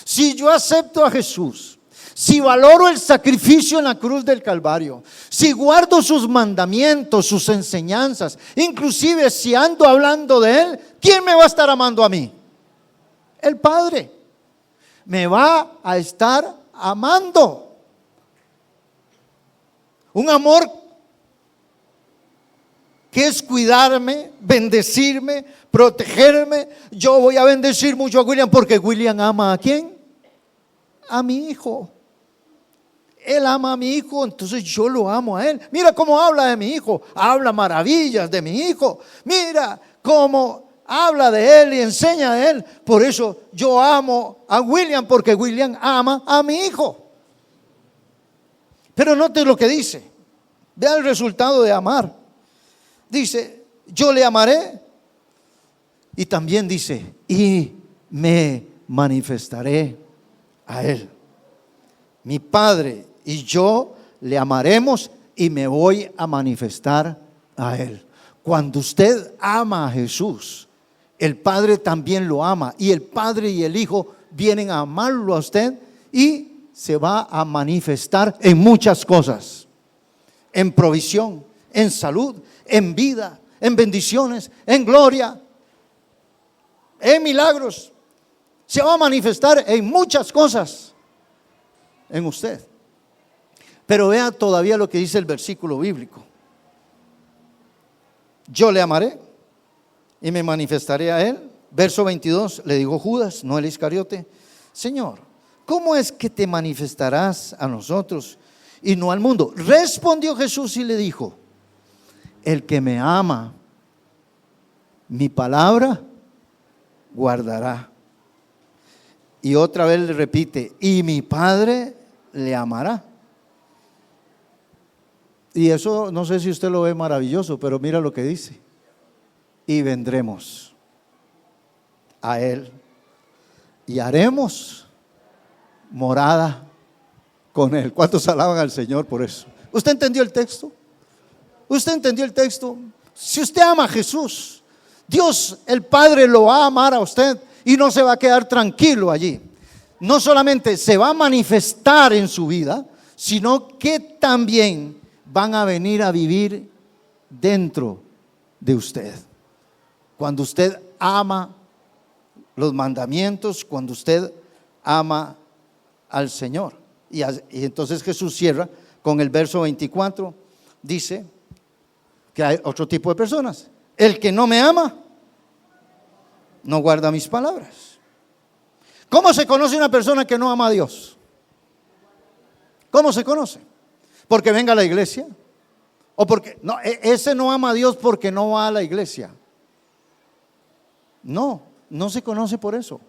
si yo acepto a Jesús, si valoro el sacrificio en la cruz del Calvario, si guardo sus mandamientos, sus enseñanzas, inclusive si ando hablando de Él, ¿quién me va a estar amando a mí? El Padre. Me va a estar amando. Un amor que es cuidarme, bendecirme, protegerme. Yo voy a bendecir mucho a William porque William ama ¿a quién? A mi hijo. Él ama a mi hijo, entonces yo lo amo a él. Mira cómo habla de mi hijo, habla maravillas de mi hijo. Mira cómo habla de él y enseña de él. Por eso yo amo a William, porque William ama a mi hijo. Pero note lo que dice. Vea el resultado de amar. Dice, yo le amaré. Y también dice, y me manifestaré a él. Mi Padre y yo le amaremos y me voy a manifestar a él. Cuando usted ama a Jesús, el Padre también lo ama, y el Padre y el Hijo vienen a amarlo a usted y se va a manifestar en muchas cosas, en provisión, en salud, en vida, en bendiciones, en gloria, en milagros. Se va a manifestar en muchas cosas en usted. Pero vea todavía lo que dice el versículo bíblico. Yo le amaré y me manifestaré a él. Verso 22, le dijo Judas, no el Iscariote, Señor, ¿cómo es que te manifestarás a nosotros y no al mundo? Respondió Jesús y le dijo, el que me ama, mi palabra guardará. Y otra vez le repite, y mi Padre le amará. Y eso no sé si usted lo ve maravilloso, pero mira lo que dice. Y vendremos a Él y haremos morada con Él. ¿Cuántos alaban al Señor por eso? ¿Usted entendió el texto? ¿Usted entendió el texto? Si usted ama a Jesús, Dios el Padre lo va a amar a usted y no se va a quedar tranquilo allí. No solamente se va a manifestar en su vida, sino que también van a venir a vivir dentro de usted. Cuando usted ama los mandamientos, cuando usted ama al Señor. Y entonces Jesús cierra con el verso 24, dice que hay otro tipo de personas. El que no me ama, no guarda mis palabras. ¿Cómo se conoce una persona que no ama a Dios? ¿Cómo se conoce? ¿Porque venga a la iglesia? ¿O porque no, ese no ama a Dios porque no va a la iglesia? No, no se conoce por eso.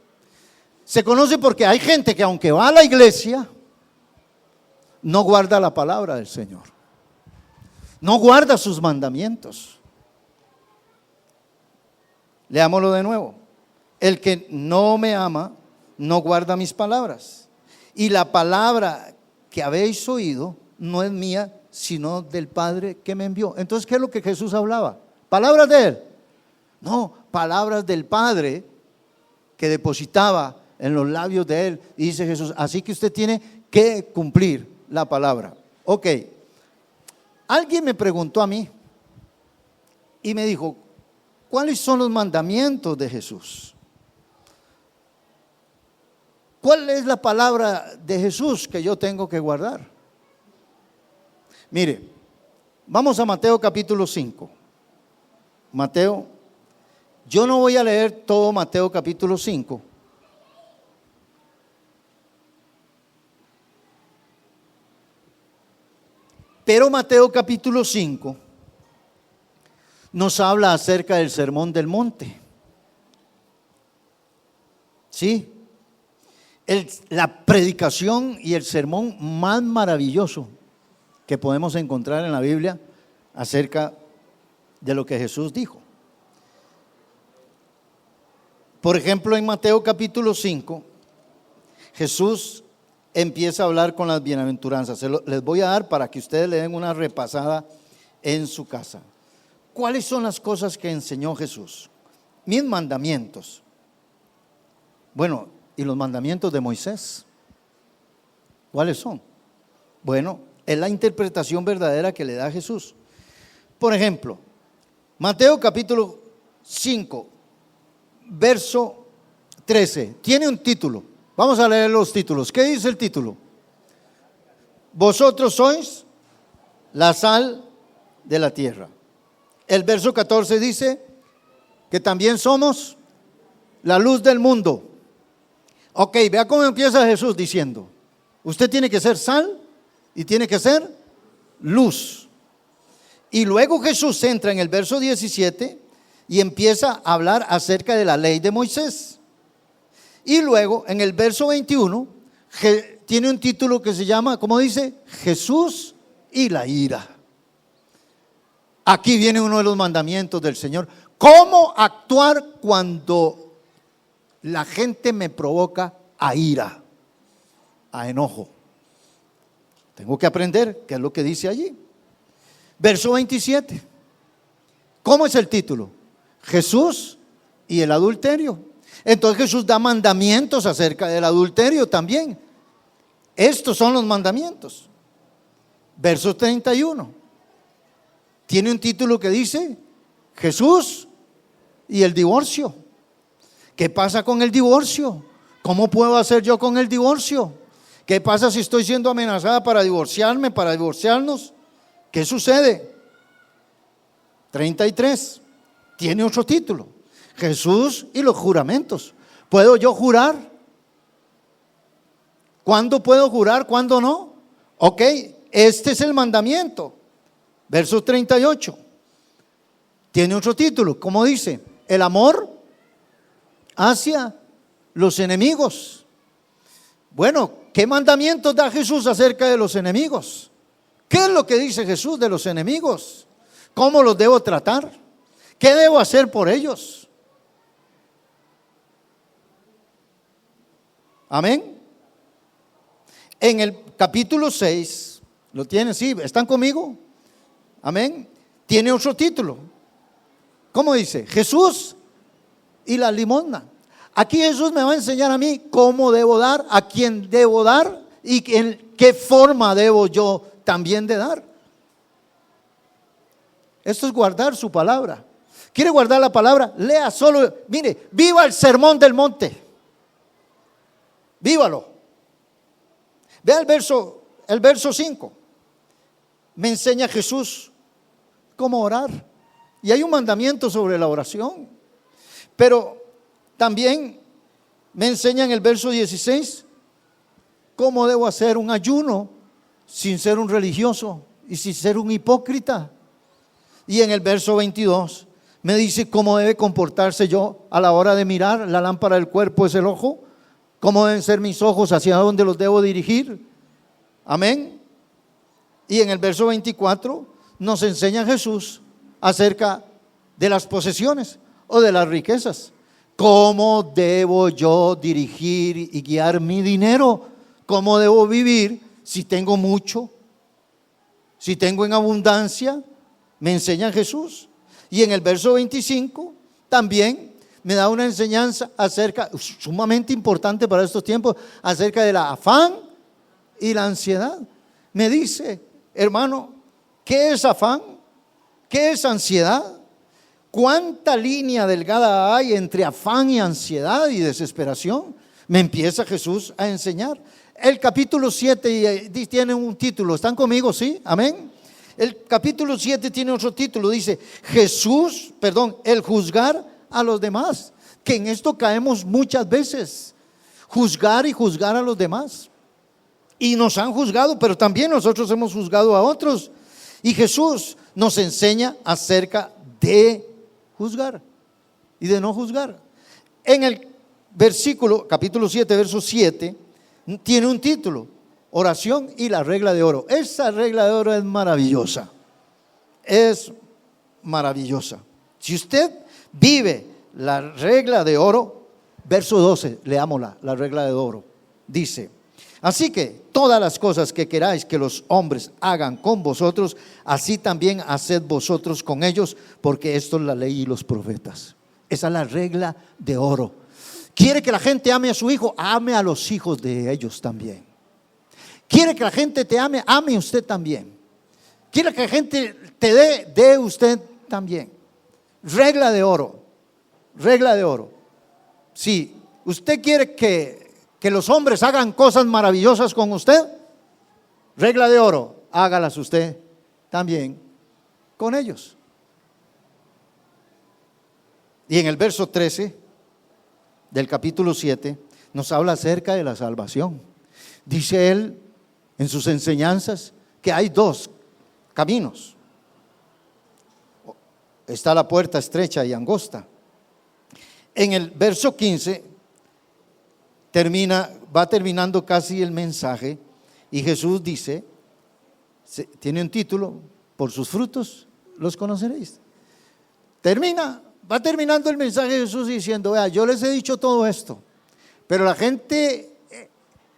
Se conoce porque hay gente que aunque va a la iglesia, no guarda la palabra del Señor, no guarda sus mandamientos. Leámoslo de nuevo. El que no me ama, no guarda mis palabras. Y la palabra que habéis oído no es mía, sino del Padre que me envió. Entonces, ¿qué es lo que Jesús hablaba? ¿Palabras de Él? No, palabras del Padre que depositaba en los labios de Él. Y dice Jesús, así que usted tiene que cumplir la palabra. Ok, alguien me preguntó a mí y me dijo, ¿cuáles son los mandamientos de Jesús? ¿Cuál es la palabra de Jesús que yo tengo que guardar? Mire, vamos a Mateo capítulo 5. Mateo, yo no voy a leer todo Mateo capítulo 5. Pero Mateo capítulo 5 nos habla acerca del sermón del monte. ¿Sí? La predicación y el sermón más maravilloso que podemos encontrar en la Biblia acerca de lo que Jesús dijo. Por ejemplo, en Mateo capítulo 5, Jesús empieza a hablar con las bienaventuranzas. Les voy a dar para que ustedes le den una repasada en su casa. ¿Cuáles son las cosas que enseñó Jesús? Mis mandamientos. Bueno, ¿y los mandamientos de Moisés? ¿Cuáles son? Bueno, es la interpretación verdadera que le da Jesús. Por ejemplo, Mateo capítulo 5, verso 13, tiene un título. Vamos a leer los títulos. ¿Qué dice el título? Vosotros sois la sal de la tierra. El verso 14 dice que también somos la luz del mundo. Ok, vea cómo empieza Jesús diciendo, usted tiene que ser sal y tiene que ser luz. Y luego Jesús entra en el verso 17 y empieza a hablar acerca de la ley de Moisés. Y luego en el verso 21 tiene un título que se llama, ¿cómo dice? Jesús y la ira. Aquí viene uno de los mandamientos del Señor. ¿Cómo actuar cuando la gente me provoca a ira, a enojo? Tengo que aprender qué es lo que dice allí. Verso 27. ¿Cómo es el título? Jesús y el adulterio. Entonces Jesús da mandamientos acerca del adulterio también. Estos son los mandamientos. Verso 31. Tiene un título que dice Jesús y el divorcio. ¿Qué pasa con el divorcio? ¿Cómo puedo hacer yo con el divorcio? ¿Qué pasa si estoy siendo amenazada para divorciarme, para divorciarnos? ¿Qué sucede? 33. Tiene otro título. Jesús y los juramentos. ¿Puedo yo jurar? ¿Cuándo puedo jurar? ¿Cuándo no? Ok, este es el mandamiento. Verso 38. Tiene otro título. ¿Cómo dice? El amor hacia los enemigos. Bueno, ¿qué mandamientos da Jesús acerca de los enemigos? ¿Qué es lo que dice Jesús de los enemigos? ¿Cómo los debo tratar? ¿Qué debo hacer por ellos? Amén. En el capítulo 6, ¿lo tienen? ¿Sí? ¿Están conmigo? Amén. Tiene otro título. ¿Cómo dice? Jesús y la limosna. Aquí Jesús me va a enseñar a mí cómo debo dar, a quién debo dar y en qué forma debo yo también de dar. Esto es guardar su palabra. ¿Quiere guardar la palabra? Lea solo, mire, viva el sermón del monte. Vívalo. Vea el verso 5. Me enseña Jesús cómo orar. Y hay un mandamiento sobre la oración. Pero también me enseña en el verso 16 cómo debo hacer un ayuno sin ser un religioso y sin ser un hipócrita. Y en el verso 22 me dice cómo debe comportarse yo a la hora de mirar. La lámpara del cuerpo es el ojo. Cómo deben ser mis ojos, hacia dónde los debo dirigir. Amén. Y en el verso 24 nos enseña Jesús acerca de las posesiones o de las riquezas. ¿Cómo debo yo dirigir y guiar mi dinero? ¿Cómo debo vivir si tengo mucho? Si tengo en abundancia, me enseña Jesús. Y en el verso 25 también me da una enseñanza acerca, sumamente importante para estos tiempos, acerca del afán y la ansiedad. Me dice, hermano, ¿qué es afán? ¿Qué es ansiedad? ¿Cuánta línea delgada hay entre afán y ansiedad y desesperación? Me empieza Jesús a enseñar. El capítulo 7 tiene un título. ¿Están conmigo? ¿Sí? Amén. El capítulo 7 tiene otro título. Dice, el juzgar a los demás. Que en esto caemos muchas veces. Juzgar y juzgar a los demás. Y nos han juzgado, pero también nosotros hemos juzgado a otros. Y Jesús nos enseña acerca de juzgar y de no juzgar. En el capítulo 7, verso 7, tiene un título: oración y la regla de oro. Esa regla de oro es maravillosa. Es maravillosa. Si usted vive la regla de oro, verso 12, leámosla, la regla de oro. Dice: así que todas las cosas que queráis que los hombres hagan con vosotros, así también haced vosotros con ellos, porque esto es la ley y los profetas. Esa es la regla de oro. Quiere que la gente ame a su hijo, ame a los hijos de ellos también. Quiere que la gente te ame, ame usted también. Quiere que la gente te dé usted también. Regla de oro. Regla de oro. Si usted quiere que los hombres hagan cosas maravillosas con usted, regla de oro, hágalas usted también con ellos. Y en el verso 13 del capítulo 7 nos habla acerca de la salvación. Dice él en sus enseñanzas que hay dos caminos. Está la puerta estrecha y angosta. En el verso 15 va terminando casi el mensaje y Jesús dice, tiene un título: por sus frutos los conoceréis. Va terminando el mensaje de Jesús diciendo: vea, yo les he dicho todo esto, pero la gente,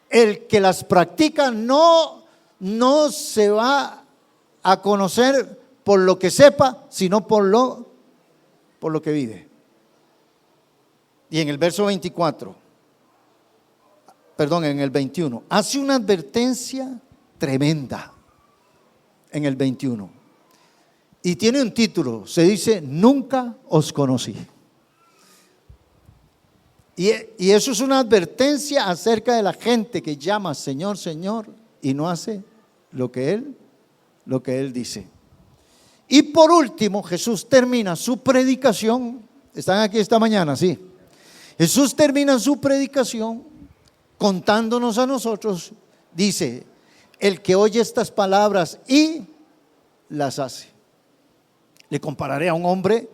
el que las practica no se va a conocer por lo que sepa, sino por lo que vive. Y en el verso 21, hace una advertencia tremenda en el 21. Y tiene un título, se dice: nunca os conocí. Y eso es una advertencia acerca de la gente que llama Señor, Señor y no hace lo que Él dice. Y por último, Jesús termina su predicación. ¿Están aquí esta mañana? Sí. Jesús termina su predicación contándonos a nosotros, dice: el que oye estas palabras y las hace, le compararé a un hombre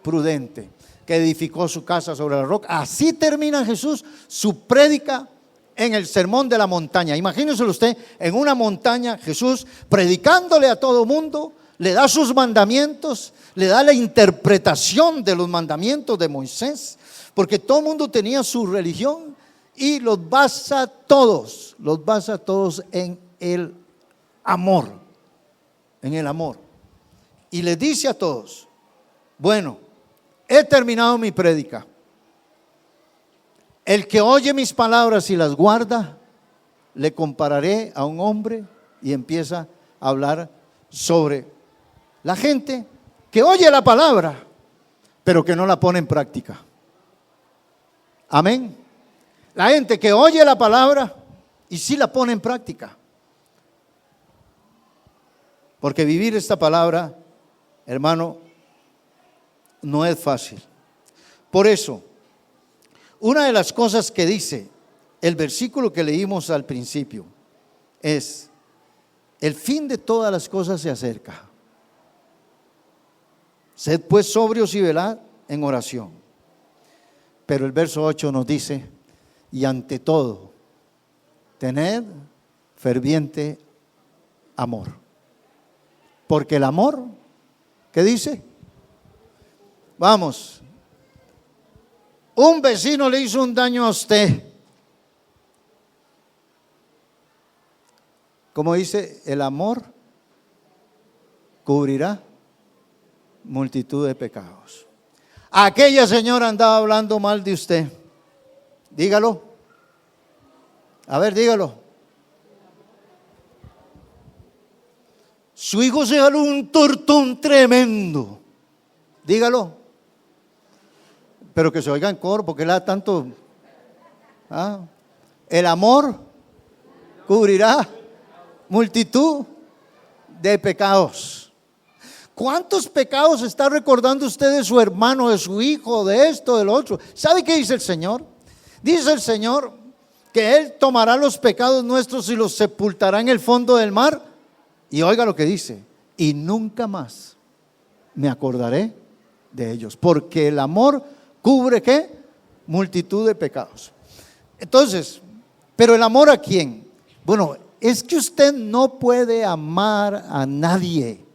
prudente que edificó su casa sobre la roca. Así termina Jesús su prédica en el sermón de la montaña. Imagínese usted en una montaña, Jesús predicándole a todo mundo, le da sus mandamientos, le da la interpretación de los mandamientos de Moisés, porque todo el mundo tenía su religión, y los basa todos en el amor, y les dice a todos: bueno, he terminado mi prédica. El que oye mis palabras y las guarda, le compararé a un hombre, y empieza a hablar sobre la gente que oye la palabra, pero que no la pone en práctica. Amén. La gente que oye la palabra y sí la pone en práctica. Porque vivir esta palabra, hermano, no es fácil. Por eso, una de las cosas que dice el versículo que leímos al principio es: el fin de todas las cosas se acerca. Sed pues sobrios y velad en oración. Pero el verso 8 nos dice: y ante todo, tened ferviente amor. Porque el amor, ¿qué dice? Vamos, un vecino le hizo un daño a usted. ¿Cómo dice? El amor cubrirá multitud de pecados. Aquella señora andaba hablando mal de usted. Dígalo. A ver, dígalo. Su hijo se jaló un tortón tremendo. Dígalo. Pero que se oiga en coro, porque él da tanto. El amor cubrirá multitud de pecados. ¿Cuántos pecados está recordando usted de su hermano, de su hijo, de esto, del otro? ¿Sabe qué dice el Señor? Dice el Señor que Él tomará los pecados nuestros y los sepultará en el fondo del mar. Y oiga lo que dice: y nunca más me acordaré de ellos. Porque el amor cubre ¿qué? Multitud de pecados. Entonces, ¿pero el amor a quién? Bueno, es que usted no puede amar a nadie.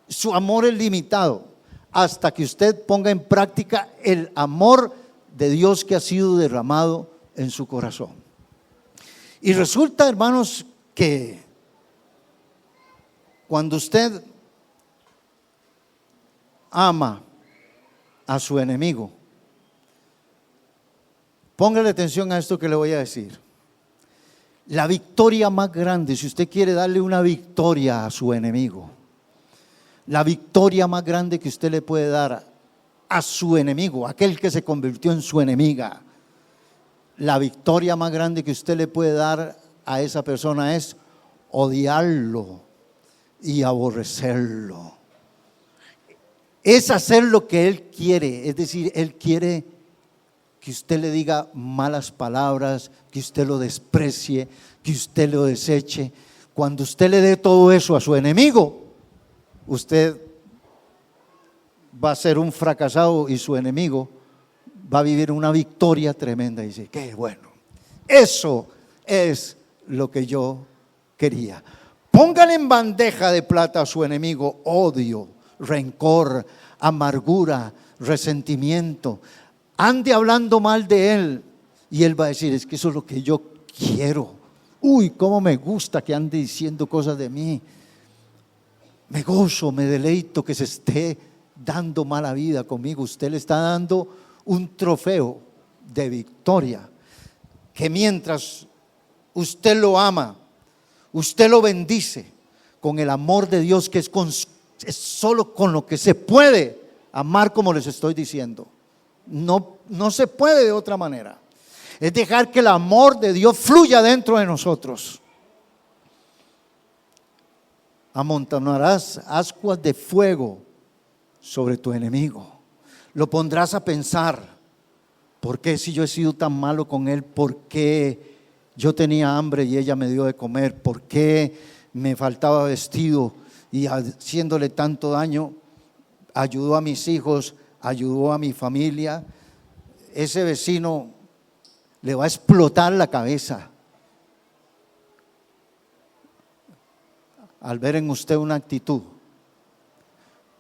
Su amor es limitado hasta que usted ponga en práctica el amor de Dios que ha sido derramado en su corazón. Y resulta, hermanos, que cuando usted ama a su enemigo, póngale atención a esto que le voy a decir. La victoria más grande, si usted quiere darle una victoria a su enemigo, la victoria más grande que usted le puede dar a su enemigo, aquel que se convirtió en su enemiga, la victoria más grande que usted le puede dar a esa persona es odiarlo y aborrecerlo. Es hacer lo que él quiere, es decir, él quiere que usted le diga malas palabras, que usted lo desprecie, que usted lo deseche. Cuando usted le dé todo eso a su enemigo, usted va a ser un fracasado y su enemigo va a vivir una victoria tremenda. Y dice: qué bueno, eso es lo que yo quería. Póngale en bandeja de plata a su enemigo odio, rencor, amargura, resentimiento. Ande hablando mal de él y él va a decir: es que eso es lo que yo quiero. Uy, cómo me gusta que ande diciendo cosas de mí. Me gozo, me deleito que se esté dando mala vida conmigo. Usted le está dando un trofeo de victoria, que mientras usted lo ama, usted lo bendice con el amor de Dios, que es solo con lo que se puede amar, como les estoy diciendo. No se puede de otra manera. Es dejar que el amor de Dios fluya dentro de nosotros. Amontonarás ascuas de fuego sobre tu enemigo. Lo pondrás a pensar: ¿por qué si yo he sido tan malo con él? ¿Por qué yo tenía hambre y ella me dio de comer? ¿Por qué me faltaba vestido y haciéndole tanto daño ayudó a mis hijos, ayudó a mi familia? Ese vecino le va a explotar la cabeza al ver en usted una actitud.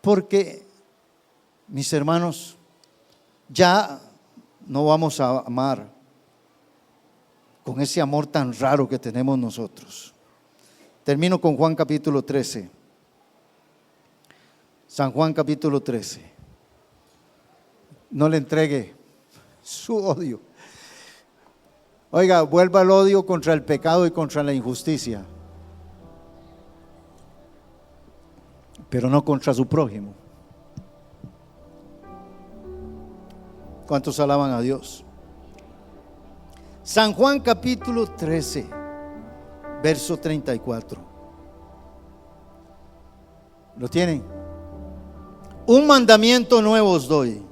Porque, mis hermanos, ya no vamos a amar con ese amor tan raro que tenemos nosotros. Termino con Juan capítulo 13. San Juan capítulo 13. No le entregue su odio. Oiga, vuelva al odio contra el pecado y contra la injusticia, pero no contra su prójimo. ¿Cuántos alaban a Dios? San Juan capítulo 13, verso 34. ¿Lo tienen? Un mandamiento nuevo os doy,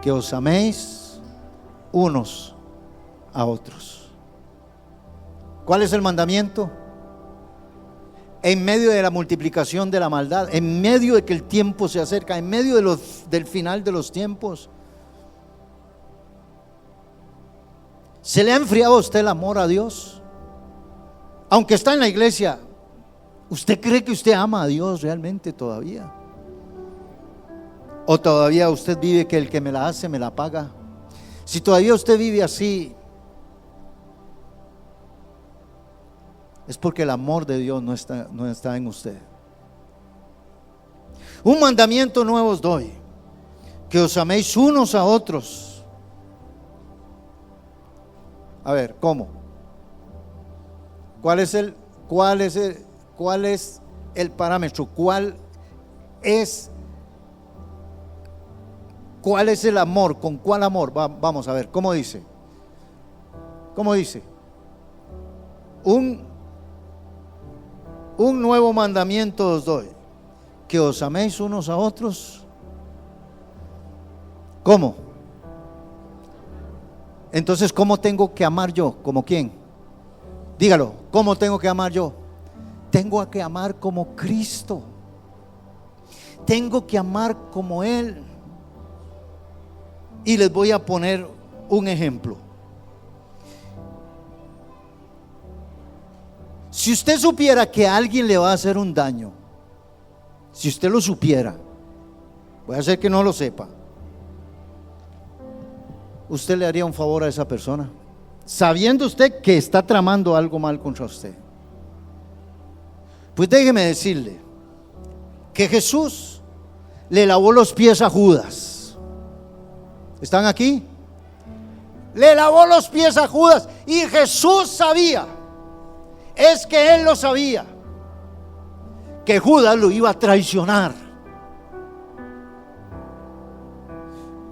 que os améis unos a otros. ¿Cuál es el mandamiento? En medio de la multiplicación de la maldad, en medio de que el tiempo se acerca, en medio del final de los tiempos, ¿se le ha enfriado a usted el amor a Dios? Aunque está en la iglesia, ¿usted cree que usted ama a Dios realmente todavía? ¿O todavía usted vive que el que me la hace me la paga? Si todavía usted vive así, es porque el amor de Dios no está en usted. Un mandamiento nuevo os doy, que os améis unos a otros. A ver, ¿cómo? ¿Cuál es el parámetro? ¿Cuál es el amor? ¿Con cuál amor? Vamos a ver, ¿cómo dice? ¿Cómo dice? Un nuevo mandamiento os doy, que os améis unos a otros. ¿Cómo? Entonces, ¿cómo tengo que amar yo? ¿Como quién? Dígalo, ¿cómo tengo que amar yo? Tengo que amar como Cristo. Tengo que amar como Él. Y les voy a poner un ejemplo. Si usted supiera que a alguien le va a hacer un daño, si usted lo supiera, voy a hacer que no lo sepa, ¿usted le haría un favor a esa persona? Sabiendo usted que está tramando algo mal contra usted. Pues déjeme decirle que Jesús le lavó los pies a Judas. ¿Están aquí? Le lavó los pies a Judas y Jesús sabía, es que Él lo sabía, que Judas lo iba a traicionar.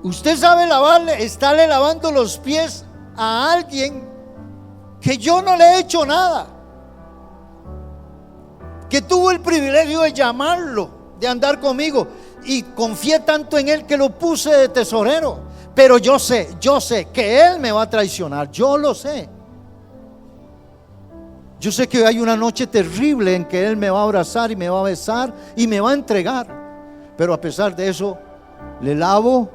Usted sabe lavarle, estarle lavando los pies a alguien que yo no le he hecho nada, que tuvo el privilegio de llamarlo, de andar conmigo, y confié tanto en Él que lo puse de tesorero. Pero yo sé que Él me va a traicionar, yo lo sé. Yo sé que hay una noche terrible en que Él me va a abrazar y me va a besar y me va a entregar. Pero a pesar de eso, le lavo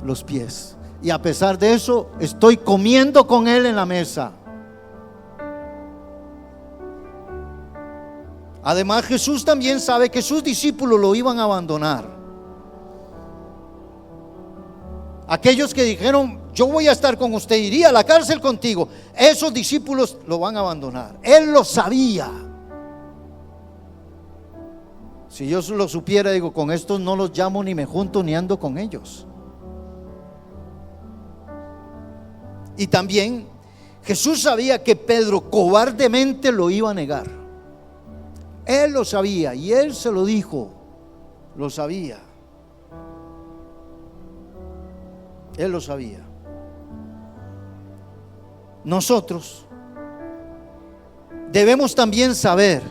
los pies. Y a pesar de eso, estoy comiendo con Él en la mesa. Además, Jesús también sabe que sus discípulos lo iban a abandonar. Aquellos que dijeron, yo voy a estar con usted, iría a la cárcel contigo, esos discípulos lo van a abandonar. Él lo sabía. Si yo lo supiera, digo, con estos no los llamo ni me junto ni ando con ellos. Y también Jesús sabía que Pedro cobardemente lo iba a negar. Él lo sabía y Él se lo dijo. Lo sabía. Él lo sabía. Nosotros debemos también saber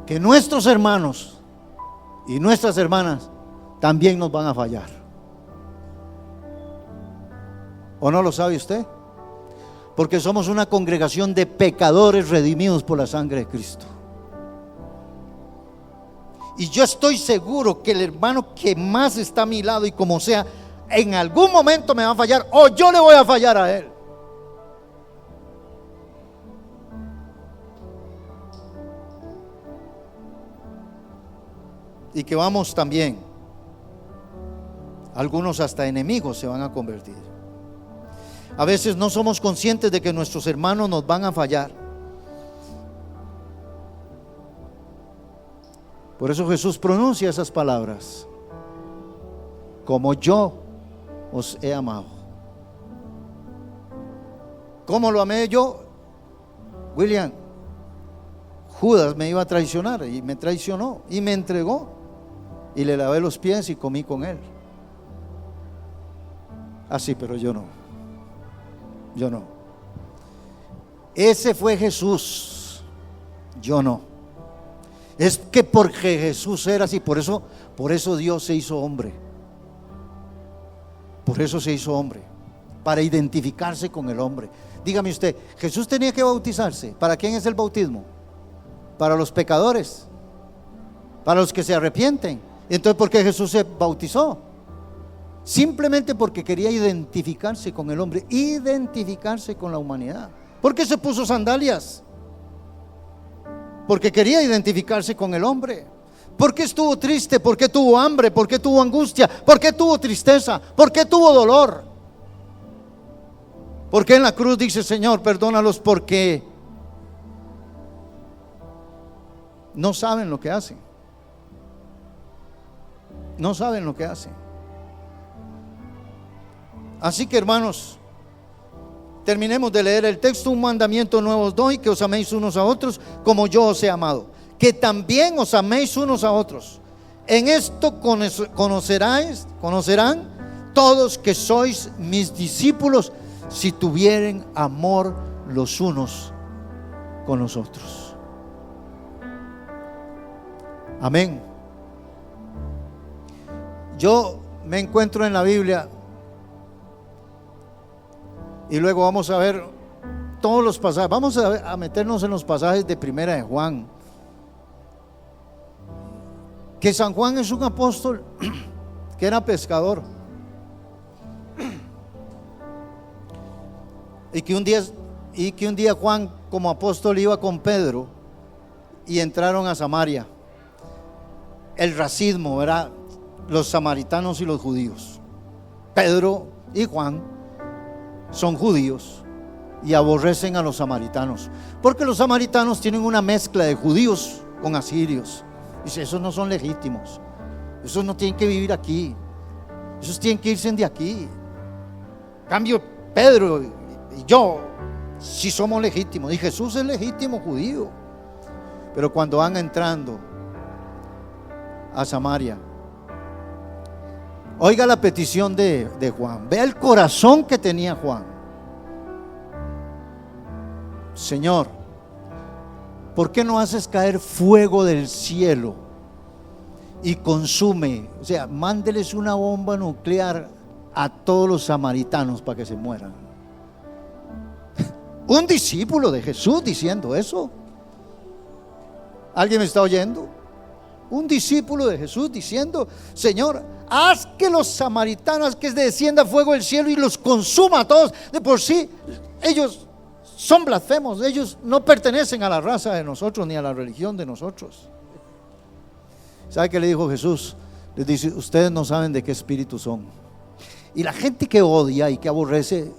que nuestros hermanos y nuestras hermanas también nos van a fallar. ¿O no lo sabe usted? Porque somos una congregación de pecadores redimidos por la sangre de Cristo. Y yo estoy seguro que el hermano que más está a mi lado y como sea, en algún momento me va a fallar, o yo le voy a fallar a él. Y que vamos también, algunos hasta enemigos se van a convertir. A veces no somos conscientes de que nuestros hermanos nos van a fallar. Por eso Jesús pronuncia esas palabras: como yo os he amado. ¿Cómo lo amé yo? William, Judas me iba a traicionar y me traicionó y me entregó, y le lavé los pies y comí con él. Así, pero yo no. Yo no. Ese fue Jesús. Yo no. Es que porque Jesús era así, por eso Dios se hizo hombre. Por eso se hizo hombre, para identificarse con el hombre. Dígame usted, Jesús tenía que bautizarse. ¿Para quién es el bautismo? Para los pecadores, para los que se arrepienten. Entonces, ¿por qué Jesús se bautizó? Simplemente porque quería identificarse con el hombre, identificarse con la humanidad. ¿Por qué se puso sandalias? Porque quería identificarse con el hombre. ¿Por qué estuvo triste? ¿Por qué tuvo hambre? ¿Por qué tuvo angustia? ¿Por qué tuvo tristeza? ¿Por qué tuvo dolor? ¿Por qué en la cruz dice: Señor, perdónalos porque no saben lo que hacen? No saben lo que hacen. Así que, hermanos, terminemos de leer el texto. Un mandamiento nuevo os doy, que os améis unos a otros como yo os he amado, que también os améis unos a otros. En esto conocerán todos que sois mis discípulos, si tuvieren amor los unos con los otros. Amén. Yo me encuentro en la Biblia y luego vamos a ver todos los pasajes. Vamos a meternos en los pasajes de Primera de Juan. Que San Juan es un apóstol que era pescador, y que un día Juan como apóstol iba con Pedro y entraron a Samaria. El racismo, ¿verdad? Los samaritanos y los judíos. Pedro y Juan son judíos y aborrecen a los samaritanos, porque los samaritanos tienen una mezcla de judíos con asirios. Dice: esos no son legítimos, esos no tienen que vivir aquí, esos tienen que irse de aquí. En cambio, Pedro y yo sí somos legítimos, y Jesús es legítimo judío. Pero cuando van entrando a Samaria, oiga la petición de Juan. Vea el corazón que tenía Juan. Señor, ¿por qué no haces caer fuego del cielo y consume? O sea, mándeles una bomba nuclear a todos los samaritanos para que se mueran. Un discípulo de Jesús diciendo eso. ¿Alguien me está oyendo? Un discípulo de Jesús diciendo: Señor, haz que los samaritanos, que descienda fuego del cielo y los consuma a todos. De por sí, ellos son blasfemos, ellos no pertenecen a la raza de nosotros ni a la religión de nosotros. ¿Sabe qué le dijo Jesús? Les dice: ustedes no saben de qué espíritu son. Y la gente que odia y que aborrece,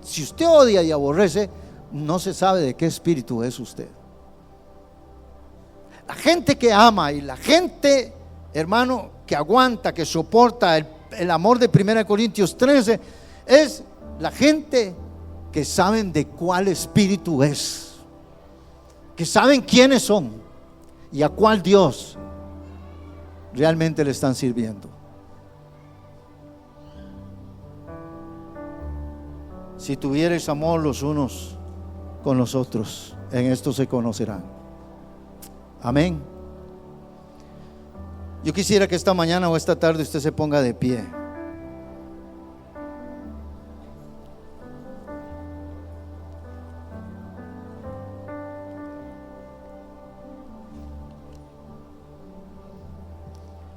si usted odia y aborrece, no se sabe de qué espíritu es usted. La gente que ama y la gente, hermano, que aguanta, que soporta el amor de 1 Corintios 13, es la gente que saben de cuál espíritu es, que saben quiénes son y a cuál Dios realmente le están sirviendo. Si tuvierais amor los unos con los otros, en esto se conocerán. Amén. Yo quisiera que esta mañana o esta tarde usted se ponga de pie.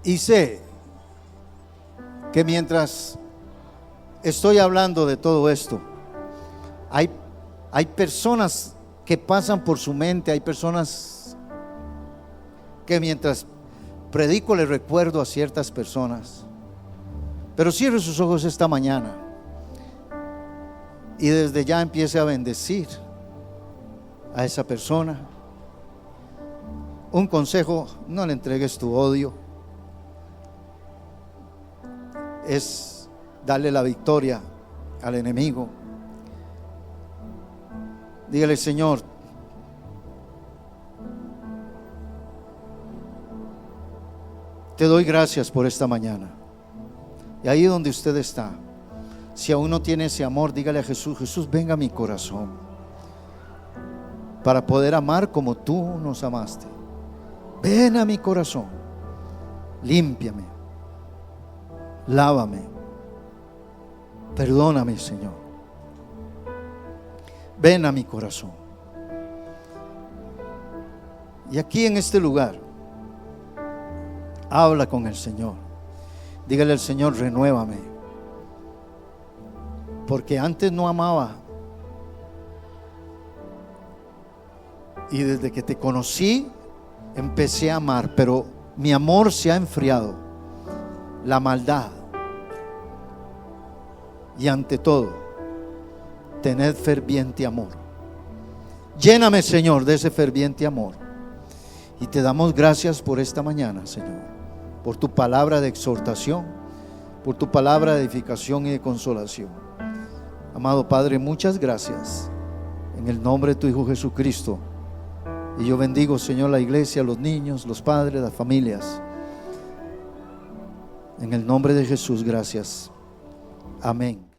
Y sé que mientras estoy hablando de todo esto, hay personas que pasan por su mente, hay personas que mientras predico le recuerdo a ciertas personas. Pero cierre sus ojos esta mañana y desde ya empiece a bendecir a esa persona. Un consejo: no le entregues tu odio, es darle la victoria al enemigo. Dígale: Señor, te doy gracias por esta mañana. Y ahí donde usted está, Si aún no tiene ese amor, dígale a Jesús: Jesús, venga a mi corazón para poder amar como tú nos amaste. Ven a mi corazón, límpiame, lávame, perdóname, Señor. Ven a mi corazón. Y aquí en este lugar, habla con el Señor. Dígale al Señor: renuévame, porque antes no amaba, y desde que te conocí empecé a amar, pero mi amor se ha enfriado. La maldad. Y ante todo, tened ferviente amor. Lléname, Señor, de ese ferviente amor. Y te damos gracias por esta mañana, Señor, por tu palabra de exhortación, por tu palabra de edificación y de consolación. Amado Padre, muchas gracias, en el nombre de tu Hijo Jesucristo. Y yo bendigo, Señor, la iglesia, los niños, los padres, las familias. En el nombre de Jesús, gracias. Amén.